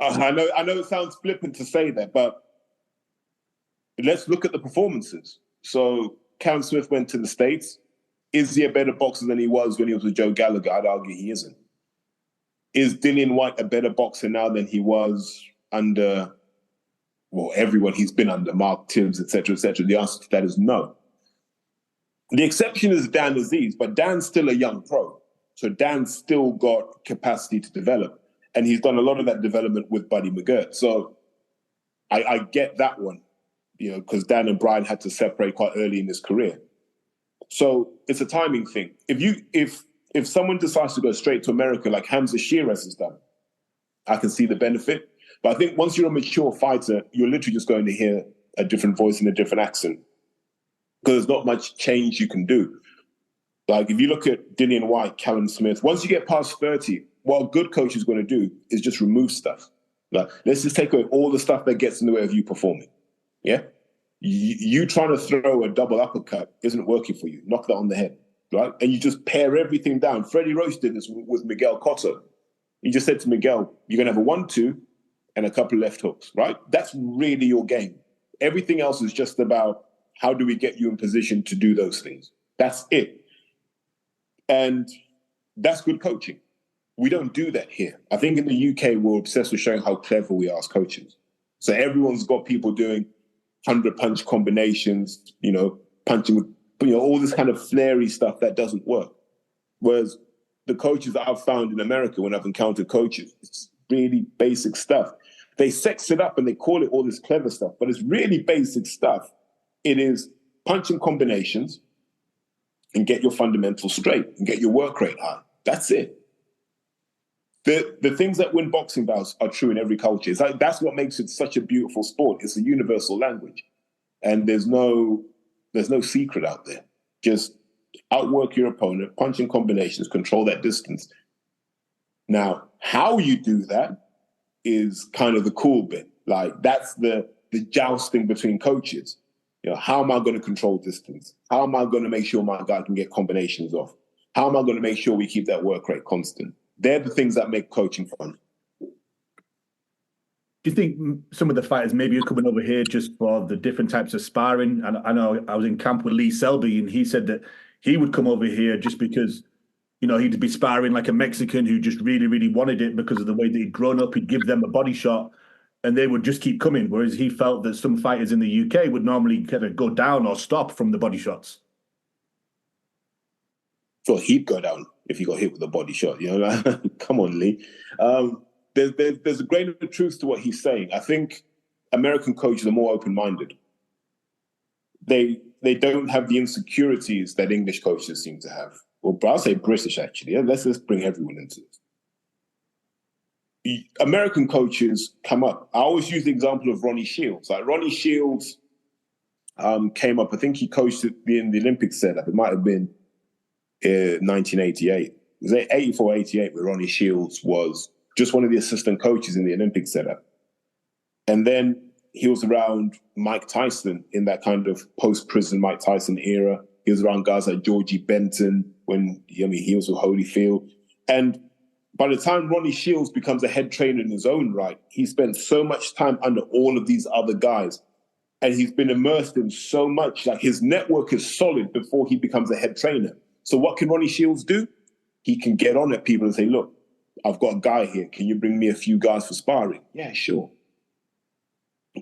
I know it sounds flippant to say that, but let's look at the performances. So Callum Smith went to the States. Is he a better boxer than he was when he was with Joe Gallagher? I'd argue he isn't. Is Dillian White a better boxer now than he was under, everyone he's been under, Mark Tibbs, et cetera, et cetera? The answer to that is no. The exception is Dan Aziz, but Dan's still a young pro. So Dan's still got capacity to develop. And he's done a lot of that development with Buddy McGirt. So I get that one, because Dan and Brian had to separate quite early in his career. So it's a timing thing. If someone decides to go straight to America like Hamza Shiraz has done, I can see the benefit. But I think once you're a mature fighter, you're literally just going to hear a different voice and a different accent, because there's not much change you can do. Like if you look at Dillian White, Callum Smith, once you get past 30, what a good coach is going to do is just remove stuff. Like, let's just take away all the stuff that gets in the way of you performing. Yeah? You trying to throw a double uppercut isn't working for you. Knock that on the head, right? And you just pare everything down. Freddie Roach did this with Miguel Cotto. He just said to Miguel, you're going to have a 1-2 and a couple of left hooks, right? That's really your game. Everything else is just about how do we get you in position to do those things. That's it. And that's good coaching. We don't do that here. I think in the UK, we're obsessed with showing how clever we are as coaches. So everyone's got people doing 100-punch combinations, punching with, all this kind of flary stuff that doesn't work. Whereas the coaches that I've found in America, when I've encountered coaches, it's really basic stuff. They sex it up and they call it all this clever stuff, but it's really basic stuff. It is punching combinations and get your fundamentals straight and get your work rate high. That's it. The things that win boxing bouts are true in every culture. It's like, that's what makes it such a beautiful sport. It's a universal language. And there's no secret out there. Just outwork your opponent, punching combinations, control that distance. Now, how you do that is kind of the cool bit. Like, that's the jousting between coaches. How am I going to control distance? How am I going to make sure my guy can get combinations off? How am I going to make sure we keep that work rate constant? They're the things that make coaching fun. Do you think some of the fighters maybe are coming over here just for the different types of sparring? And I know I was in camp with Lee Selby, and he said that he would come over here just because, he'd be sparring like a Mexican who just really, really wanted it because of the way that he'd grown up. He'd give them a body shot and they would just keep coming. Whereas he felt that some fighters in the UK would normally kind of go down or stop from the body shots. So he'd go down if he got hit with a body shot. Come on, Lee. There's a grain of truth to what he's saying. I think American coaches are more open-minded. They don't have the insecurities that English coaches seem to have. Well, I'll say British, actually. Yeah? Let's bring everyone into this. American coaches come up. I always use the example of Ronnie Shields. Like, Ronnie Shields came up. I think he coached in the Olympic setup. It might have been 1988. It was 84, 88, where Ronnie Shields was just one of the assistant coaches in the Olympic setup. And then he was around Mike Tyson in that kind of post-prison Mike Tyson era. He was around guys like Georgie Benton when he was with Holyfield. And by the time Ronnie Shields becomes a head trainer in his own right, he spent so much time under all of these other guys. And he's been immersed in so much, like his network is solid before he becomes a head trainer. So what can Ronnie Shields do? he can get on at people and say, look, I've got a guy here. Can you bring me a few guys for sparring? Yeah, sure.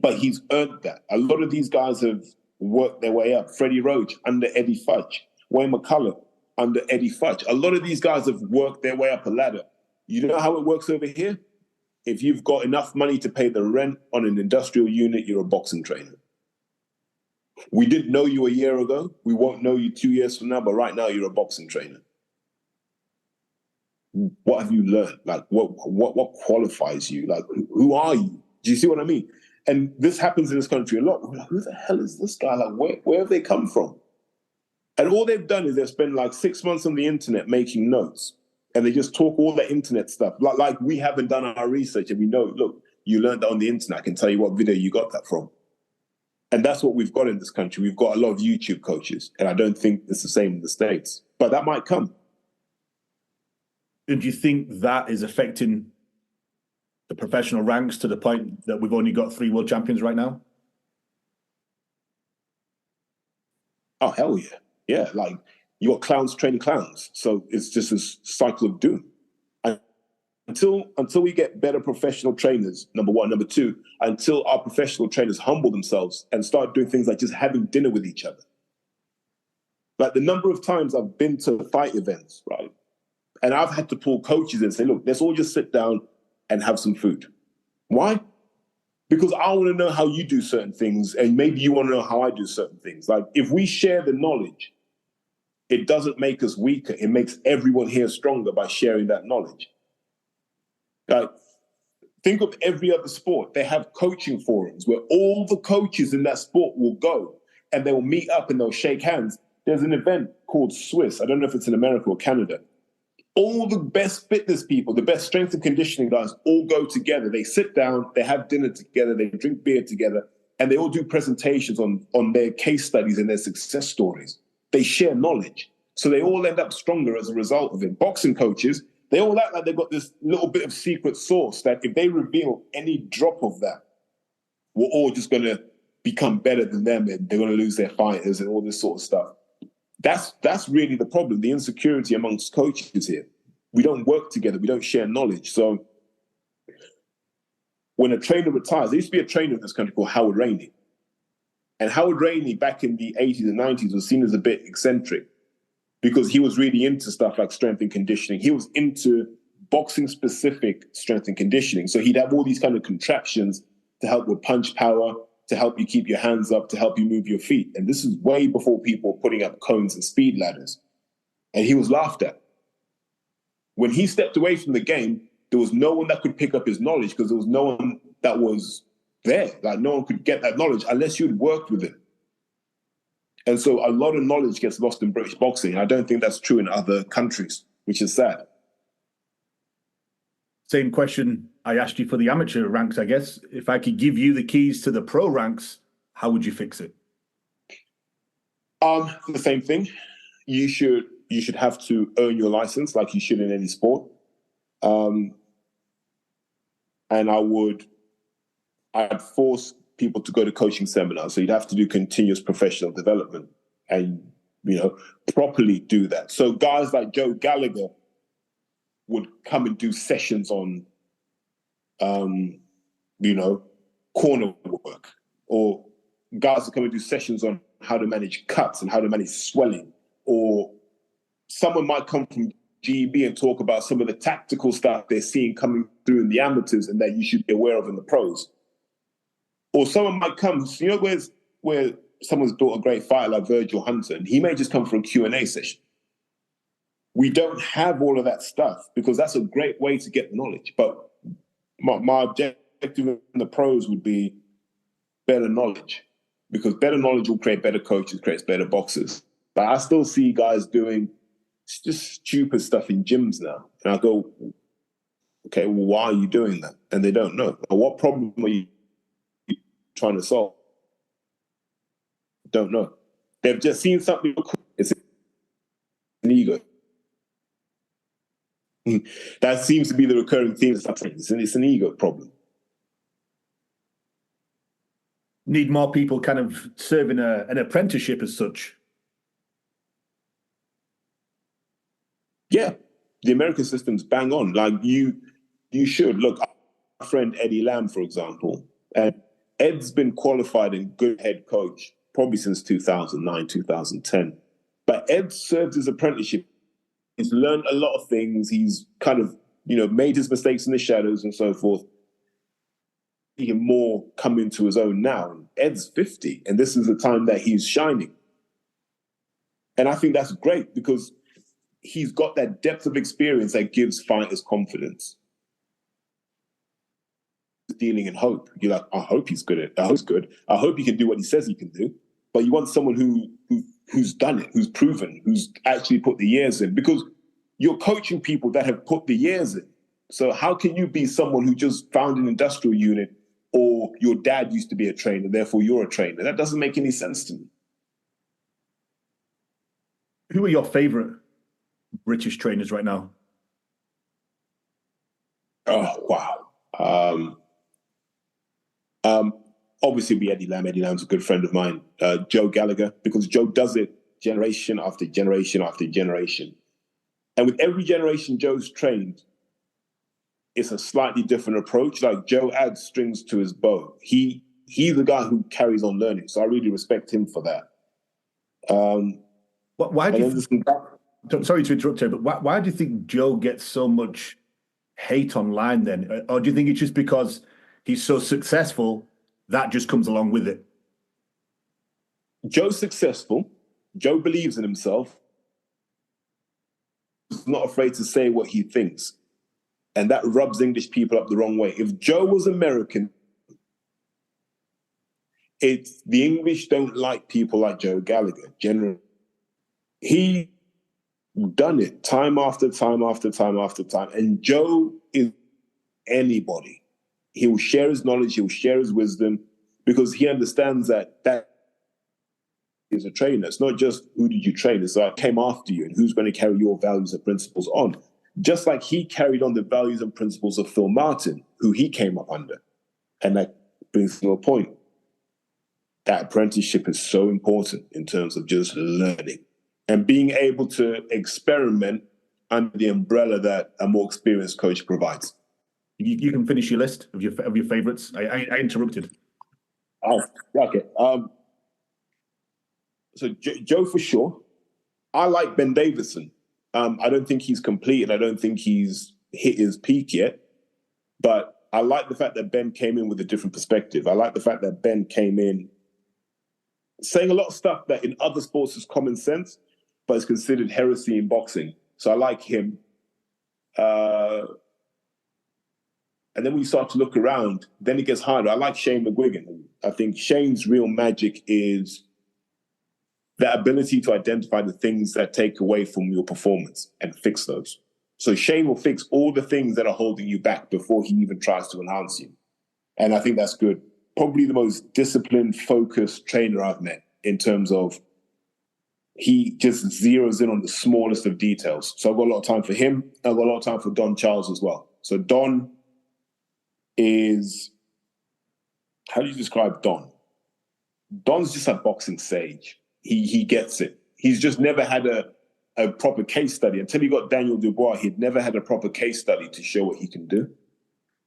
But he's earned that. A lot of these guys have worked their way up. Freddie Roach under Eddie Fudge. Wayne McCullough under Eddie Fudge. A lot of these guys have worked their way up a ladder. You know how it works over here? If you've got enough money to pay the rent on an industrial unit, you're a boxing trainer. We didn't know you a year ago. We won't know you 2 years from now, but right now you're a boxing trainer. What have you learned? Like, what qualifies you? Like, who are you? Do you see what I mean? And this happens in this country a lot. We're like, who the hell is this guy? Like, where have they come from? And all they've done is they've spent like 6 months on the internet making notes. And they just talk all that internet stuff. Like we haven't done our research and we know, look, you learned that on the internet. I can tell you what video you got that from. And that's what we've got in this country. We've got a lot of YouTube coaches. And I don't think it's the same in the States. But that might come. And do you think that is affecting the professional ranks to the point that we've only got 3 world champions right now? Oh, hell yeah. Yeah, like you got clowns training clowns. So it's just a cycle of doom. And until we get better professional trainers, number one. Number two, until our professional trainers humble themselves and start doing things like just having dinner with each other. Like the number of times I've been to fight events, right? And I've had to pull coaches and say, look, let's all just sit down and have some food. Why? Because I want to know how you do certain things, and maybe you want to know how I do certain things. Like, if we share the knowledge, it doesn't make us weaker. It makes everyone here stronger by sharing that knowledge. Like, think of every other sport. They have coaching forums where all the coaches in that sport will go, and they will meet up and they'll shake hands. There's an event called Swiss. I don't know if it's in America or Canada. All the best fitness people, the best strength and conditioning guys all go together. They sit down, they have dinner together, they drink beer together, and they all do presentations on their case studies and their success stories. They share knowledge. So they all end up stronger as a result of it. Boxing coaches, they all act like they've got this little bit of secret sauce that if they reveal any drop of that, we're all just going to become better than them and they're going to lose their fighters and all this sort of stuff. That's really the problem, the insecurity amongst coaches here. We don't work together. We don't share knowledge. So when a trainer retires, there used to be a trainer in this country called Howard Rainey. And Howard Rainey back in the 80s and 90s was seen as a bit eccentric because he was really into stuff like strength and conditioning. He was into boxing-specific strength and conditioning. So he'd have all these kind of contraptions to help with punch power, to help you keep your hands up, to help you move your feet. And this is way before people were putting up cones and speed ladders. And he was laughed at. When he stepped away from the game, there was no one that could pick up his knowledge because there was no one that was there. Like no one could get that knowledge unless you'd worked with him. And so a lot of knowledge gets lost in British boxing. I don't think that's true in other countries, which is sad. Same question I asked you for the amateur ranks, I guess. If I could give you the keys to the pro ranks, how would you fix it? The same thing. You should have to earn your license like you should in any sport. And I'd force people to go to coaching seminars. So you'd have to do continuous professional development and, properly do that. So guys like Joe Gallagher would come and do sessions on, corner work, or guys would come and do sessions on how to manage cuts and how to manage swelling, or someone might come from GB and talk about some of the tactical stuff they're seeing coming through in the amateurs and that you should be aware of in the pros. Or someone might come, where someone's built a great fighter like Virgil Hunter, and he may just come for a Q&A session. We don't have all of that stuff because that's a great way to get the knowledge. But my objective in the pros would be better knowledge, because better knowledge will create better coaches, creates better boxers. But I still see guys doing just stupid stuff in gyms now. And I go, okay, well, why are you doing that? And they don't know. What problem are you trying to solve? Don't know. They've just seen something. It's an ego. That seems to be the recurring theme. It's an ego problem. Need more people kind of serving an apprenticeship as such. Yeah. the American system's bang on. Like you should look. Our friend Eddie Lamb, for example, and Ed's been qualified and good head coach probably since 2009, 2010. But Ed served his apprenticeship. He's learned a lot of things. He's kind of, made his mistakes in the shadows and so forth. He can more come into his own now. Ed's 50, and this is the time that he's shining. And I think that's great because he's got that depth of experience that gives fighters confidence. Dealing in hope. You're like, I hope he's good at it. I hope he's good. I hope he can do what he says he can do. But you want someone who's done it, who's proven, who's actually put the years in. Because you're coaching people that have put the years in. So how can you be someone who just found an industrial unit or your dad used to be a trainer, therefore you're a trainer? That doesn't make any sense to me. Who are your favourite British trainers right now? Oh, wow. Obviously, be Eddie Lamb. Eddie Lamb's a good friend of mine. Joe Gallagher, because Joe does it generation after generation after generation. And with every generation Joe's trained, it's a slightly different approach. Like Joe adds strings to his bow. He's the guy who carries on learning. So I really respect him for that. Why do you think, sorry to interrupt here, but why do you think Joe gets so much hate online then? Or do you think it's just because he's so successful, that just comes along with it? Joe's successful. Joe believes in himself. He's not afraid to say what he thinks. And that rubs English people up the wrong way. If Joe was American, the English don't like people like Joe Gallagher, generally. He done it time after time after time after time. And Joe is anybody. He will share his knowledge, he will share his wisdom, because he understands that is a trainer. It's not just who did you train, it's like came after you and who's going to carry your values and principles on. Just like he carried on the values and principles of Phil Martin, who he came up under. And that brings to a point. That apprenticeship is so important in terms of just learning and being able to experiment under the umbrella that a more experienced coach provides. You can finish your list of your favourites. I interrupted. Oh, okay. So Joe for sure. I like Ben Davison. I don't think he's complete and I don't think he's hit his peak yet. But I like the fact that Ben came in with a different perspective. I like the fact that Ben came in saying a lot of stuff that in other sports is common sense, but is considered heresy in boxing. So I like him. And then when you start to look around, then it gets harder. I like Shane McGuigan. I think Shane's real magic is that ability to identify the things that take away from your performance and fix those. So Shane will fix all the things that are holding you back before he even tries to enhance you. And I think that's good. Probably the most disciplined, focused trainer I've met in terms of he just zeroes in on the smallest of details. So I've got a lot of time for him. I've got a lot of time for Don Charles as well. So Don is, how do you describe Don? Don's just a boxing sage. He gets it. He's just never had a proper case study. Until he got Daniel Dubois, he'd never had a proper case study to show what he can do.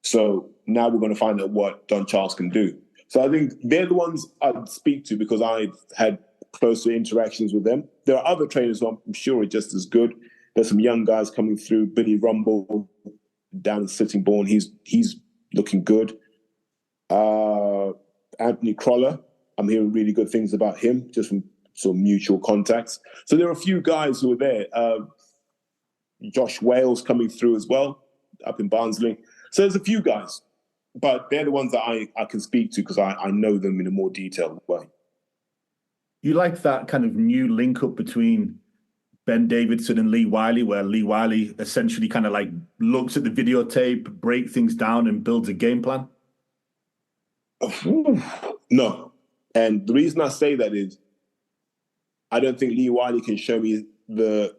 So now we're going to find out what Don Charles can do. So I think they're the ones I'd speak to because I've had closer interactions with them. There are other trainers who I'm sure are just as good. There's some young guys coming through. Billy Rumble down in Sittingbourne. He's looking good. Anthony Croller, I'm hearing really good things about him, just from sort of mutual contacts. So there are a few guys who are there. Josh Wales coming through as well, up in Barnsley. So there's a few guys, but they're the ones that I can speak to because I know them in a more detailed way. You like that kind of new link up between Ben Davidson and Lee Wiley, where Lee Wiley essentially kind of like looks at the videotape, breaks things down and builds a game plan? No. And the reason I say that is I don't think Lee Wiley can show me the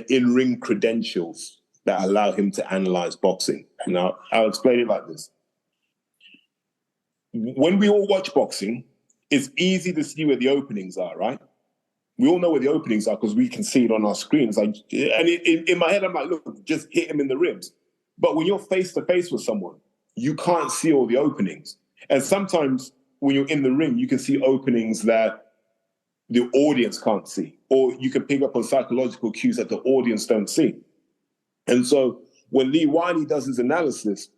in-ring credentials that allow him to analyze boxing. Now, I'll explain it like this. When we all watch boxing, it's easy to see where the openings are, right? We all know where the openings are because we can see it on our screens. Like, and in my head, I'm like, look, just hit him in the ribs. But when you're face to face with someone, you can't see all the openings. And sometimes when you're in the ring, you can see openings that the audience can't see, or you can pick up on psychological cues that the audience don't see. And so when Lee Wiley does his analysis,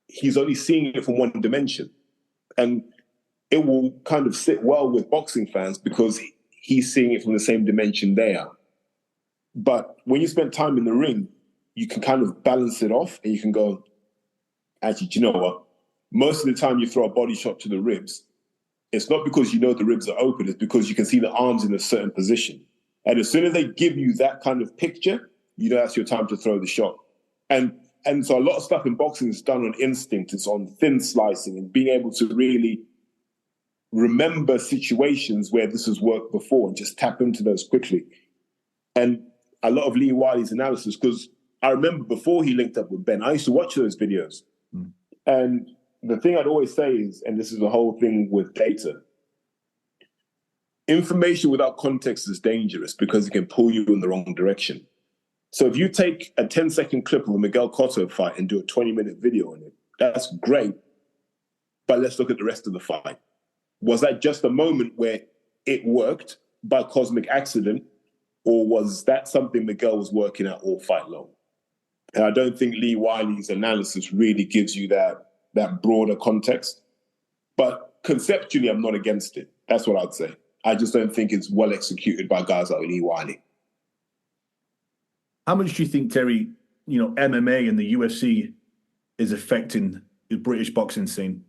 he's only seeing it from one dimension. And it will kind of sit well with boxing fans because he's seeing it from the same dimension they are. But when you spend time in the ring, you can kind of balance it off and you can go, actually, do you know what? Most of the time you throw a body shot to the ribs, it's not because you know the ribs are open, it's because you can see the arms in a certain position. And as soon as they give you that kind of picture, you know that's your time to throw the shot. And so a lot of stuff in boxing is done on instinct. It's on thin slicing and being able to really remember situations where this has worked before and just tap into those quickly. And a lot of Lee Wiley's analysis, because I remember before he linked up with Ben, I used to watch those videos. And the thing I'd always say is, and this is the whole thing with data, information without context is dangerous because it can pull you in the wrong direction. So if you take a 10-second clip of a Miguel Cotto fight and do a 20-minute video on it, that's great. But let's look at the rest of the fight. Was that just a moment where it worked by cosmic accident, or was that something Miguel was working at all fight long? And I don't think Lee Wiley's analysis really gives you that broader context. But conceptually, I'm not against it. That's what I'd say. I just don't think it's well executed by guys like Lee Wiley. How much do you think, Terry, MMA and the UFC is affecting the British boxing scene?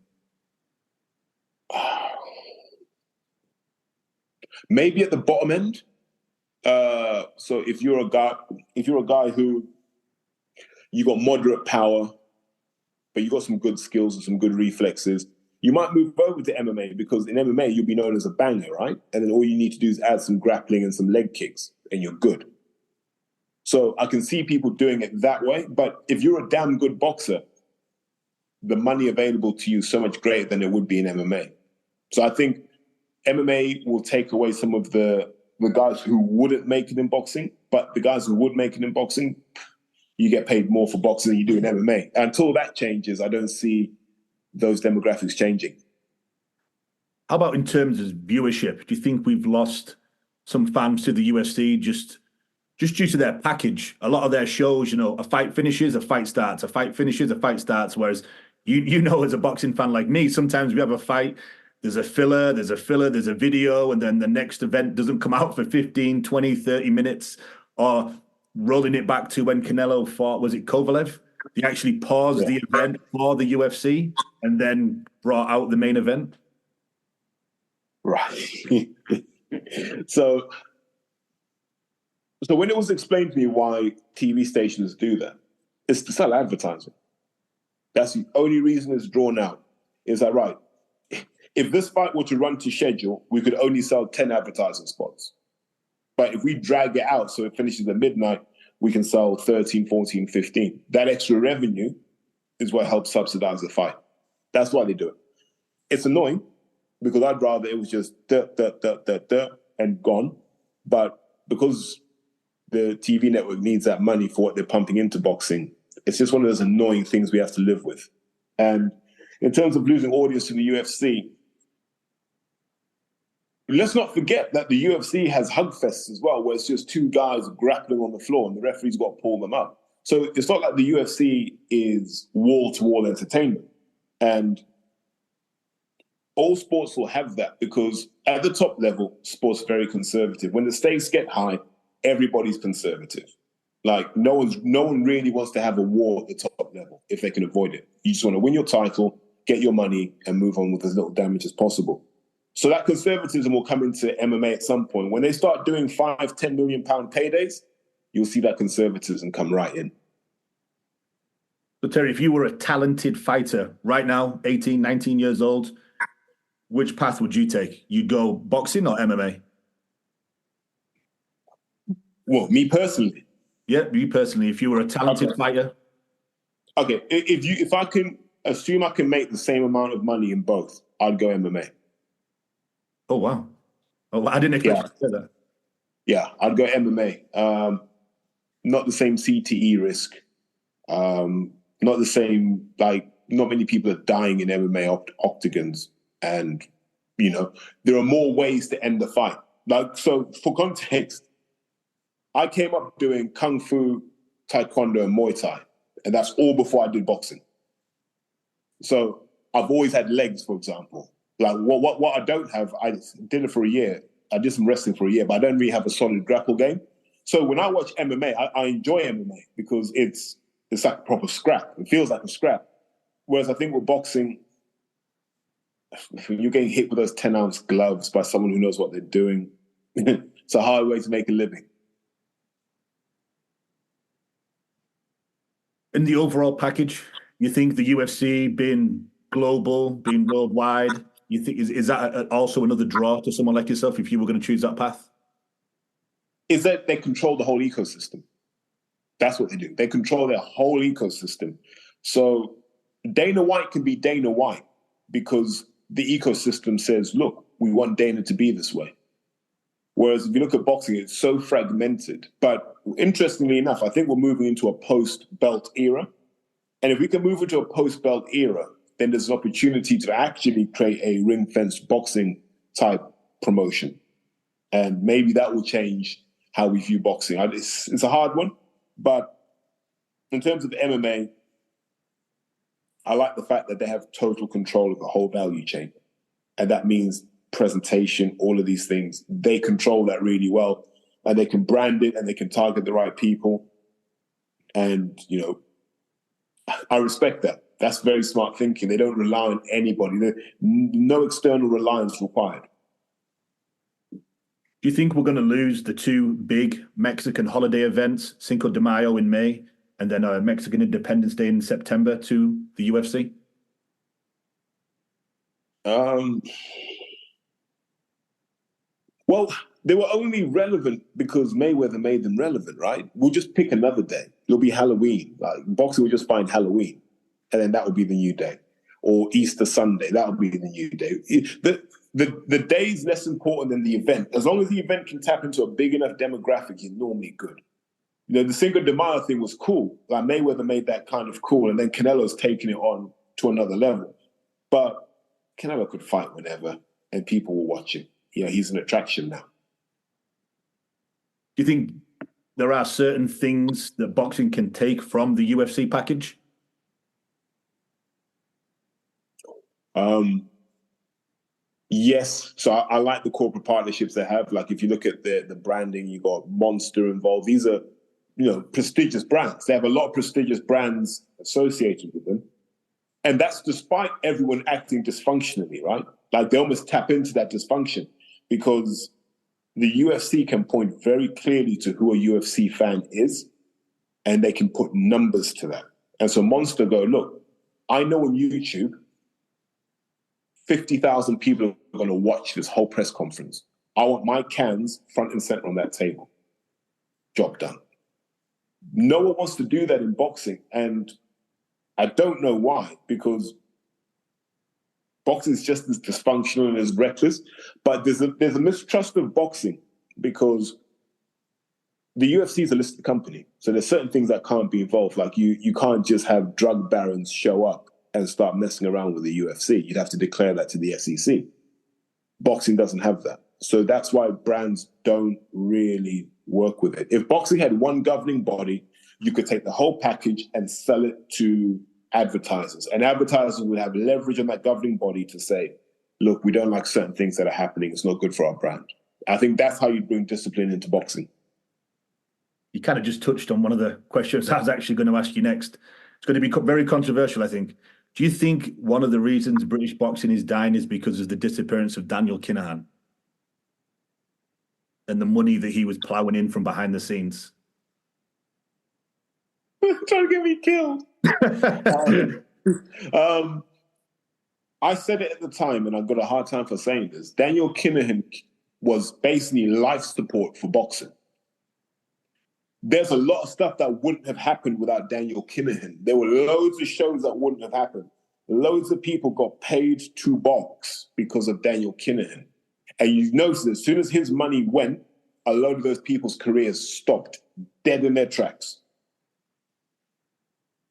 Maybe at the bottom end. So if you're a guy who you got moderate power, but you got some good skills and some good reflexes, you might move over to MMA because in MMA you'll be known as a banger, right? And then all you need to do is add some grappling and some leg kicks, and you're good. So I can see people doing it that way. But if you're a damn good boxer, the money available to you is so much greater than it would be in MMA. So I think MMA will take away some of the guys who wouldn't make it in boxing, but the guys who would make it in boxing, you get paid more for boxing than you do in MMA. Until that changes, I don't see those demographics changing. How about in terms of viewership? Do you think we've lost some fans to the UFC just due to their package? A lot of their shows, a fight finishes, a fight starts, a fight finishes, a fight starts. Whereas, as a boxing fan like me, sometimes we have a fight, there's a filler, there's a video, and then the next event doesn't come out for 15, 20, 30 minutes, or rolling it back to when Canelo fought, was it Kovalev? He actually paused the event for the UFC and then brought out the main event. Right. So when it was explained to me why TV stations do that, it's to sell advertising. That's the only reason it's drawn out. Is that right? If this fight were to run to schedule, we could only sell 10 advertising spots. But if we drag it out so it finishes at midnight, we can sell 13, 14, 15. That extra revenue is what helps subsidize the fight. That's why they do it. It's annoying because I'd rather it was just and gone. But because the TV network needs that money for what they're pumping into boxing, it's just one of those annoying things we have to live with. And in terms of losing audience to the UFC, let's not forget that the UFC has hug fests as well, where it's just two guys grappling on the floor and the referee's got to pull them up. So it's not like the UFC is wall-to-wall entertainment. And all sports will have that because at the top level, sports are very conservative. When the stakes get high, everybody's conservative. Like no one really wants to have a war at the top level if they can avoid it. You just want to win your title, get your money, and move on with as little damage as possible. So that conservatism will come into MMA at some point. When they start doing £5-10 million paydays, you'll see that conservatism come right in. So Terry, if you were a talented fighter right now, 18, 19 years old, which path would you take? You'd go boxing or MMA? Well, me personally. Yeah, you personally. If you were a talented fighter. Okay, if I can assume I can make the same amount of money in both, I'd go MMA. Oh, wow. Oh, I didn't expect you to say that. Yeah, I'd go MMA. Not the same CTE risk. Not the same, like, not many people are dying in MMA octagons. And, you know, there are more ways to end the fight. Like, so for context, I came up doing Kung Fu, Taekwondo, and Muay Thai. And that's all before I did boxing. So I've always had legs, for example. Like what I don't have, I did it for a year. I did some wrestling for a year, but I don't really have a solid grapple game. So when I watch MMA, I enjoy MMA because it's like a proper scrap. It feels like a scrap. Whereas I think with boxing, you're getting hit with those 10-ounce gloves by someone who knows what they're doing. It's a hard way to make a living. In the overall package, you think the UFC being global, being worldwide, you think is that also another draw to someone like yourself if you were going to choose that path? Is that they control the whole ecosystem. That's what they do. They control their whole ecosystem. So Dana White can be Dana White because the ecosystem says, look, we want Dana to be this way. Whereas if you look at boxing, it's so fragmented. But interestingly enough, I think we're moving into a post-belt era. And if we can move into a post-belt era, then there's an opportunity to actually create a ring-fenced boxing type promotion. And maybe that will change how we view boxing. It's a hard one, but in terms of MMA, I like the fact that they have total control of the whole value chain. And that means presentation, all of these things. They control that really well. And they can brand it and they can target the right people. And, you know, I respect that. That's very smart thinking. They don't rely on anybody. No external reliance required. Do you think we're going to lose the two big Mexican holiday events, Cinco de Mayo in May, and then Mexican Independence Day in September to the UFC? Well, they were only relevant because Mayweather made them relevant, right? We'll just pick another day. It'll be Halloween. Like boxing will just find Halloween, and then that will be the new day. Or Easter Sunday, that will be the new day. The day is less important than the event. As long as the event can tap into a big enough demographic, you're normally good. You know, the Cinco de Mayo thing was cool. Like Mayweather made that kind of cool, and then Canelo's taking it on to another level. But Canelo could fight whenever, and people will watch him. You know, he's an attraction now. Do you think there are certain things that boxing can take from the UFC package? Yes. So I like the corporate partnerships they have. Like if you look at the branding, you got Monster involved. These are, you know, prestigious brands. They have a lot of prestigious brands associated with them. And that's despite everyone acting dysfunctionally, right? Like they almost tap into that dysfunction because the UFC can point very clearly to who a UFC fan is, and they can put numbers to that. And so Monster go, look, I know on YouTube, 50,000 people are going to watch this whole press conference. I want my cans front and center on that table. Job done. No one wants to do that in boxing, and I don't know why, because boxing is just as dysfunctional and as reckless, but there's a mistrust of boxing because the UFC is a listed company. So there's certain things that can't be involved. Like you can't just have drug barons show up and start messing around with the UFC. You'd have to declare that to the SEC. Boxing doesn't have that. So that's why brands don't really work with it. If boxing had one governing body, you could take the whole package and sell it to advertisers. And advertisers would have leverage on that governing body to say, look, we don't like certain things that are happening. It's not good for our brand. I think that's how you bring discipline into boxing. You kind of just touched on one of the questions I was actually going to ask you next. It's going to be very controversial, I think. Do you think one of the reasons British boxing is dying is because of the disappearance of Daniel Kinahan and the money that he was ploughing in from behind the scenes? Trying to get me killed. I said it at the time, and I've got a hard time for saying this. Daniel Kinahan was basically life support for boxing. There's a lot of stuff that wouldn't have happened without Daniel Kinahan. There were loads of shows that wouldn't have happened. Loads of people got paid to box because of Daniel Kinahan. And you notice as soon as his money went, a lot of those people's careers stopped dead in their tracks.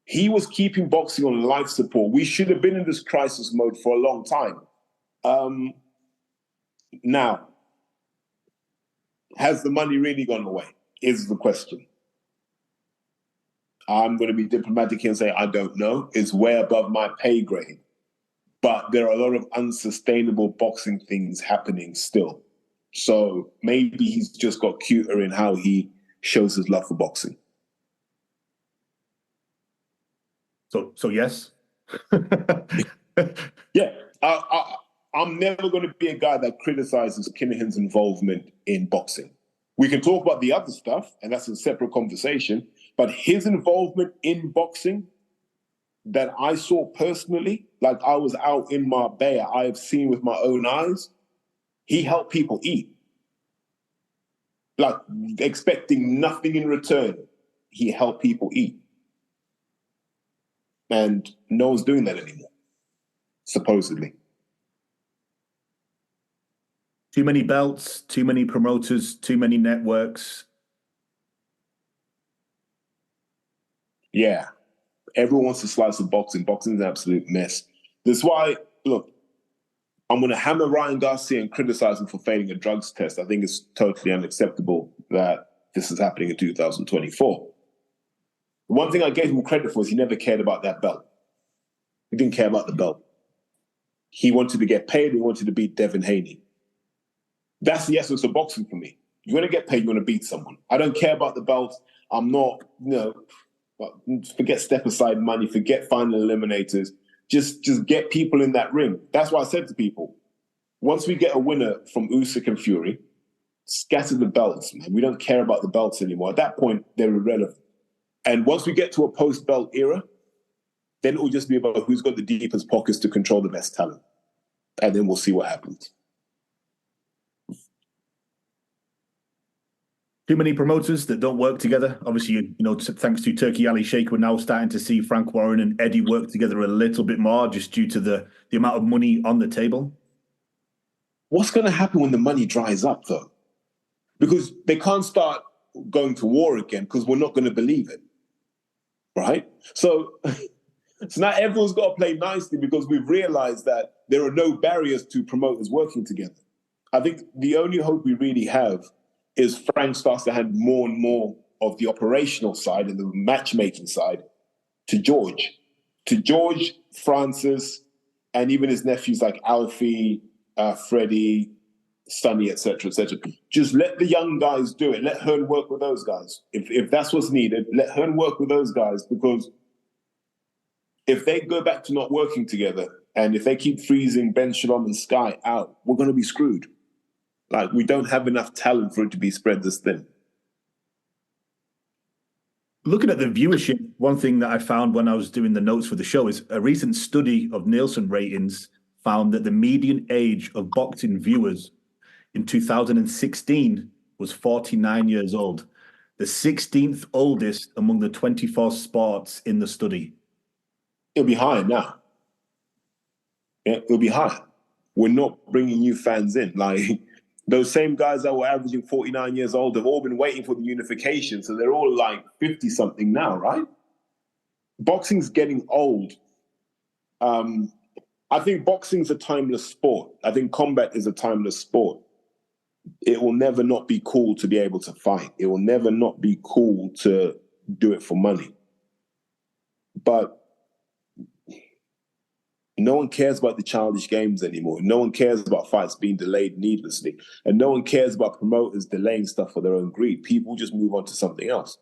He was keeping boxing on life support. We should have been in this crisis mode for a long time. Now, has the money really gone away? Is the question. I'm going to be diplomatic here and say I don't know. It's way above my pay grade. But there are a lot of unsustainable boxing things happening still. So maybe he's just got cuter in how he shows his love for boxing. So yes. Yeah. I'm never going to be a guy that criticizes Kinahan's involvement in boxing. We can talk about the other stuff, and that's a separate conversation. But his involvement in boxing that I saw personally, like I was out in Marbella, I have seen with my own eyes, he helped people eat. Like, expecting nothing in return, he helped people eat. And no one's doing that anymore, supposedly. Too many belts, too many promoters, too many networks. Yeah. Everyone wants a slice of boxing. Boxing is an absolute mess. That's why, look, I'm going to hammer Ryan Garcia and criticize him for failing a drugs test. I think it's totally unacceptable that this is happening in 2024. One thing I gave him credit for is he never cared about that belt. He didn't care about the belt. He wanted to get paid. He wanted to beat Devin Haney. That's the essence of boxing for me. You want to get paid, you want to beat someone. I don't care about the belt. I'm not, forget step-aside money, forget final eliminators. Just get people in that ring. That's why I said to people, once we get a winner from Usyk and Fury, scatter the belts, man. We don't care about the belts anymore. At that point, they're irrelevant. And once we get to a post-belt era, then it will just be about who's got the deepest pockets to control the best talent. And then we'll see what happens. Too many promoters that don't work together. Obviously, thanks to Turkey Ali Sheikh, we're now starting to see Frank Warren and Eddie work together a little bit more just due to the amount of money on the table. What's going to happen when the money dries up, though? Because they can't start going to war again because we're not going to believe it, right? So now everyone's got to play nicely because we've realized that there are no barriers to promoters working together. I think the only hope we really have is Frank starts to hand more and more of the operational side and the matchmaking side to George. To George, Francis, and even his nephews like Alfie, Freddie, Sonny, etc., etc. Just let the young guys do it. Let Hearn work with those guys. If that's what's needed, let Hearn work with those guys, because if they go back to not working together and if they keep freezing Ben Shalom and Sky out, we're going to be screwed. Like, we don't have enough talent for it to be spread this thin. Looking at the viewership, one thing that I found when I was doing the notes for the show is a recent study of Nielsen ratings found that the median age of boxing viewers in 2016 was 49 years old, the 16th oldest among the 24 sports in the study. It'll be higher now. Yeah, it'll be higher. We're not bringing new fans in. Like, those same guys that were averaging 49 years old have all been waiting for the unification, so they're all like 50-something now, right? Boxing's getting old. I think boxing's a timeless sport. I think combat is a timeless sport. It will never not be cool to be able to fight. It will never not be cool to do it for money. But no one cares about the childish games anymore. No one cares about fights being delayed needlessly. And no one cares about promoters delaying stuff for their own greed. People just move on to something else.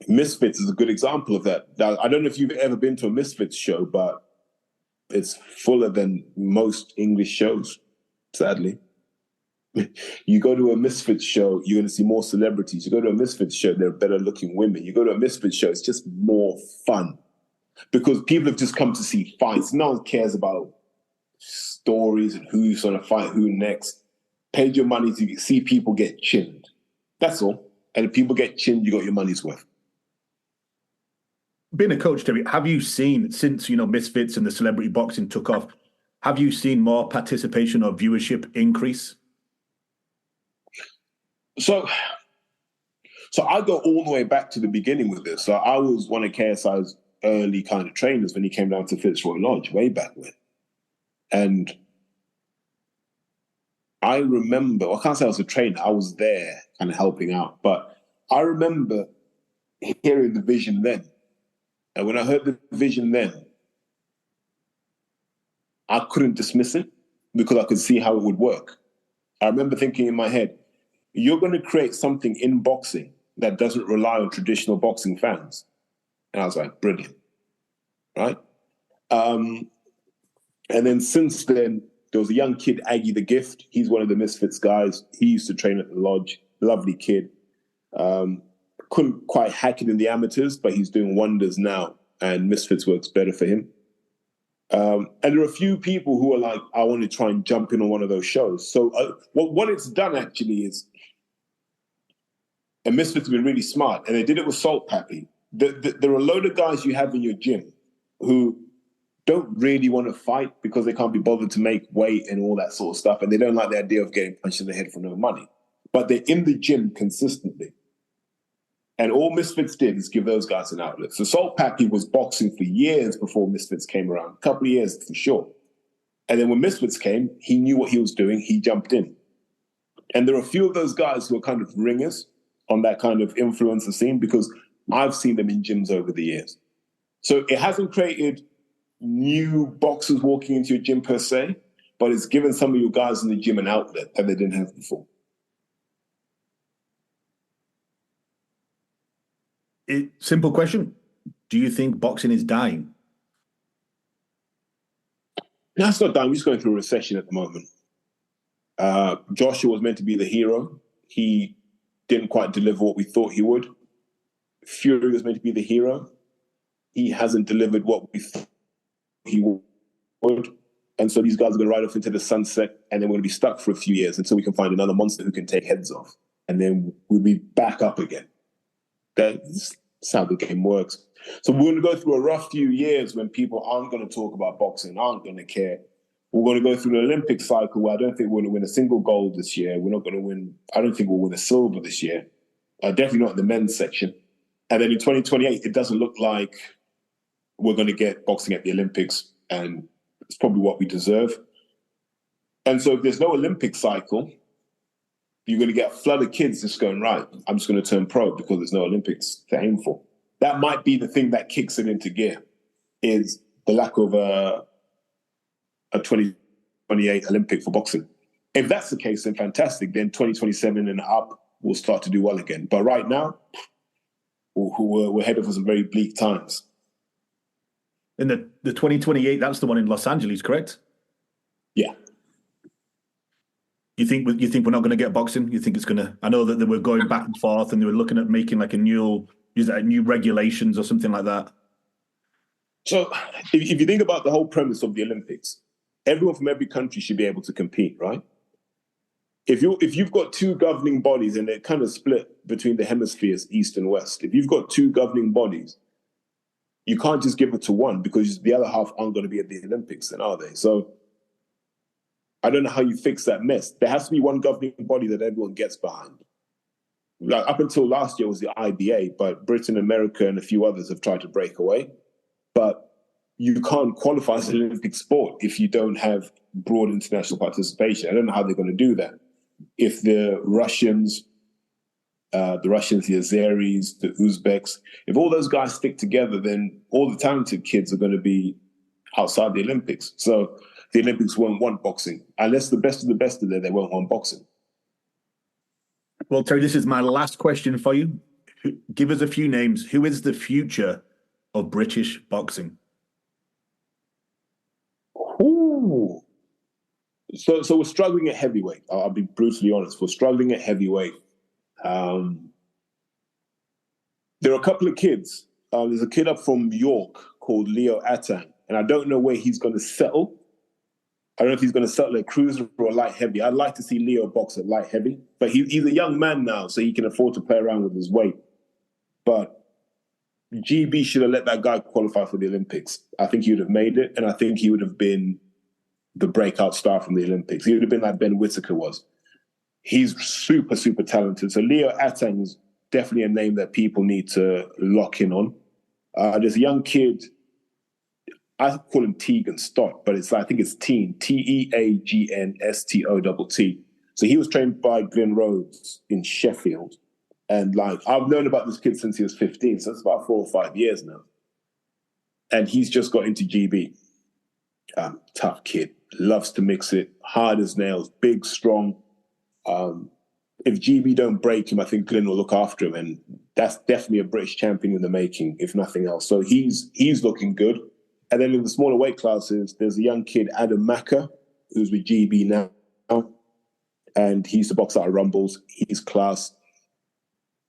Misfits is a good example of that. Now, I don't know if you've ever been to a Misfits show, but it's fuller than most English shows, sadly. You go to a Misfits show, you're going to see more celebrities. You go to a Misfits show, there are better looking women. You go to a Misfits show, it's just more fun. Because people have just come to see fights. No one cares about stories and who's going to fight who next. Paid your money to see people get chinned. That's all. And if people get chinned, you got your money's worth. Being a coach, Terry, have you seen, since, Misfits and the celebrity boxing took off, have you seen more participation or viewership increase? So I go all the way back to the beginning with this. So I was one of KSI's early kind of trainers when he came down to Fitzroy Lodge way back when. And I remember, I can't say I was a trainer, I was there kind of helping out. But I remember hearing the vision then. And when I heard the vision then, I couldn't dismiss it because I could see how it would work. I remember thinking in my head, you're going to create something in boxing that doesn't rely on traditional boxing fans. And I was like, brilliant, right? And then since then, there was a young kid, Aggie the Gift. He's one of the Misfits guys. He used to train at the lodge. Lovely kid. Couldn't quite hack it in the amateurs, but he's doing wonders now. And Misfits works better for him. And there are a few people who are like, I want to try and jump in on one of those shows. So what it's done actually is, and Misfits have been really smart, and they did it with Salt Pappy. There are a load of guys you have in your gym who don't really want to fight because they can't be bothered to make weight and all that sort of stuff, and they don't like the idea of getting punched in the head for no money. But they're in the gym consistently. And all Misfits did is give those guys an outlet. So Salt Pappy was boxing for years before Misfits came around, a couple of years for sure. And then when Misfits came, he knew what he was doing, he jumped in. And there are a few of those guys who are kind of ringers on that kind of influencer scene because I've seen them in gyms over the years. So it hasn't created new boxers walking into your gym per se, but it's given some of your guys in the gym an outlet that they didn't have before. Simple question. Do you think boxing is dying? No, it's not dying. We're just going through a recession at the moment. Joshua was meant to be the hero. He didn't quite deliver what we thought he would. Fury was meant to be the hero. He hasn't delivered what we thought he would. And so these guys are going to ride off into the sunset, and then we're going to be stuck for a few years until we can find another monster who can take heads off. And then we'll be back up again. That's how the game works. So we're going to go through a rough few years when people aren't going to talk about boxing, aren't going to care. We're going to go through the Olympic cycle where I don't think we're going to win a single gold this year. We're not going to win, I don't think we'll win a silver this year. Definitely not in the men's section. And then in 2028, it doesn't look like we're going to get boxing at the Olympics, and it's probably what we deserve. And so if there's no Olympic cycle, you're going to get a flood of kids just going, right, I'm just going to turn pro because there's no Olympics to aim for. That might be the thing that kicks it into gear, is the lack of a 2028 Olympic for boxing. If that's the case, then fantastic. Then 2027 and up, we'll start to do well again. But right now, we're headed for some very bleak times. And the 2028, that's the one in Los Angeles, correct? Yeah. You think we're not going to get boxing? You think it's going to? I know that they were going back and forth, and they were looking at making like new regulations or something like that. So if you think about the whole premise of the Olympics, everyone from every country should be able to compete, right? If you've got two governing bodies and they're kind of split between the hemispheres, East and West, if you've got two governing bodies, you can't just give it to one because the other half aren't going to be at the Olympics, then are they? So I don't know how you fix that mess. There has to be one governing body that everyone gets behind. Like up until last year was the IBA, but Britain, America, and a few others have tried to break away. But you can't qualify as an Olympic sport if you don't have broad international participation. I don't know how they're going to do that. If the Russians, the Azeris, the Uzbeks, if all those guys stick together, then all the talented kids are going to be outside the Olympics. So the Olympics won't want boxing. Unless the best are there, they won't want boxing. Well, Terry, this is my last question for you. Give us a few names. Who is the future of British boxing? Ooh. So we're struggling at heavyweight. I'll be brutally honest. We're struggling at heavyweight. There are a couple of kids. There's a kid up from York called Leo Atang, and I don't know where he's going to settle. I don't know if he's going to settle at cruiser or light heavy. I'd like to see Leo box at light heavy, but he's a young man now, so he can afford to play around with his weight. But GB should have let that guy qualify for the Olympics. I think he would have made it, and I think he would have been the breakout star from the Olympics. He would have been like Ben Whittaker was. He's super, super talented. So Leo Atang is definitely a name that people need to lock in on. There's a young kid, I call him Tegan Stott, but I think it's Teen, Teagnnstot. So he was trained by Glenn Rhodes in Sheffield. And I've known about this kid since he was 15, so it's about 4 or 5 years now. And he's just got into GB. Tough kid, loves to mix it, hard as nails, big, strong. If GB don't break him, I think Glenn will look after him, and that's definitely a British champion in the making, if nothing else. So he's looking good. And then in the smaller weight classes, there's a young kid, Adam Macker, who's with GB now, and he used to box out of Rumbles. He's class.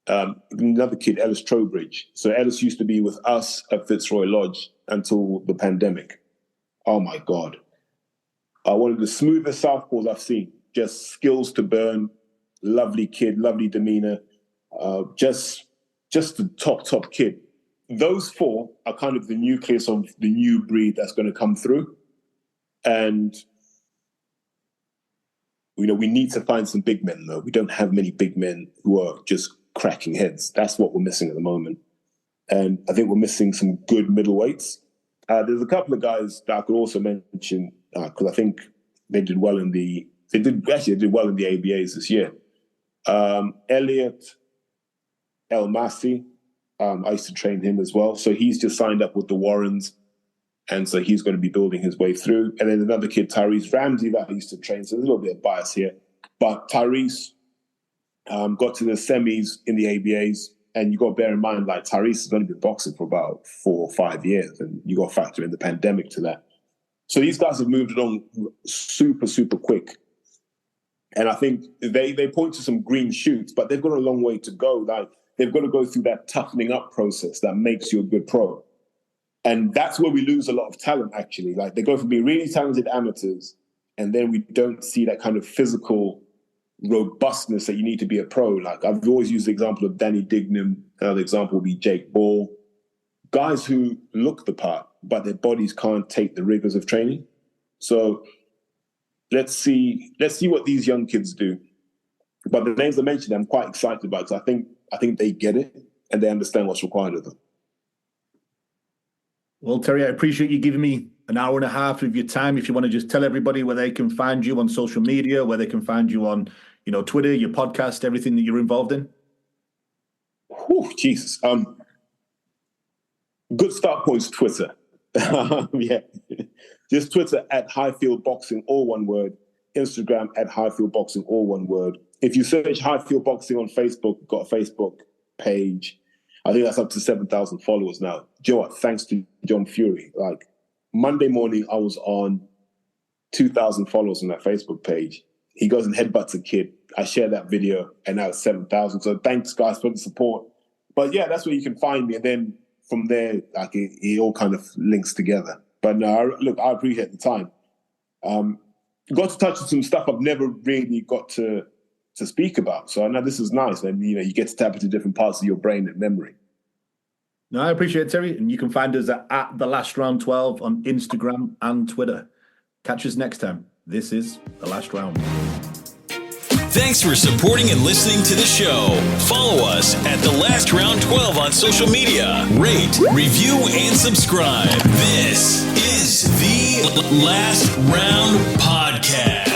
Another kid, Ellis Trowbridge. So Ellis used to be with us at Fitzroy Lodge until the pandemic. Oh my God. One of the smoothest southpaws I've seen. Just skills to burn. Lovely kid, lovely demeanor. Just the top kid. Those 4 are kind of the nucleus of the new breed that's going to come through. And, we need to find some big men, though. We don't have many big men who are just cracking heads. That's what we're missing at the moment. And I think we're missing some good middleweights. There's a couple of guys that I could also mention, because I think they did well in the ABAs this year. Elliot El Masi, I used to train him as well. So he's just signed up with the Warrens. And so he's going to be building his way through. And then another kid, Tyrese Ramsey, that I used to train. So there's a little bit of bias here. But Tyrese got to the semis in the ABAs. And you got to bear in mind, Tyrese is going to be boxing for about 4 or 5 years. And you got to factor in the pandemic to that. So these guys have moved along super, super quick. And I think they point to some green shoots, but they've got a long way to go. They've got to go through that toughening up process that makes you a good pro. And that's where we lose a lot of talent, actually. They go from being really talented amateurs, and then we don't see that kind of physical robustness that you need to be a pro. I've always used the example of Danny Dignam. Another example would be Jake Ball. Guys who look the part, but their bodies can't take the rigors of training. So let's see what these young kids do. But the names I mentioned, I'm quite excited about, because I think they get it and they understand what's required of them. Well, Terry, I appreciate you giving me an hour and a half of your time. If you want to just tell everybody where they can find you on social media, where they can find you on, Twitter, your podcast, everything that you're involved in. Whew, Jesus. Good start point's Twitter. Yeah. Just Twitter at Highfield Boxing, all one word. Instagram at Highfield Boxing, all one word. If you search Highfield Boxing on Facebook, we've got a Facebook page. I think that's up to 7,000 followers now. Do you know what? Thanks to John Fury. Monday morning, I was on 2,000 followers on that Facebook page. He goes and headbutts a kid. I share that video, and now it's 7,000. So thanks, guys, for the support. But yeah, that's where you can find me. And then from there, it all kind of links together. But no, I appreciate the time. Got to touch on some stuff I've never really got to speak about. So I know this is nice. And, you get to tap into different parts of your brain and memory. No, I appreciate it, Terry. And you can find us at The Last Round 12 on Instagram and Twitter. Catch us next time. This is The Last Round. Thanks for supporting and listening to the show. Follow us at The Last Round 12 on social media. Rate, review, and subscribe. This is The Last Round Podcast.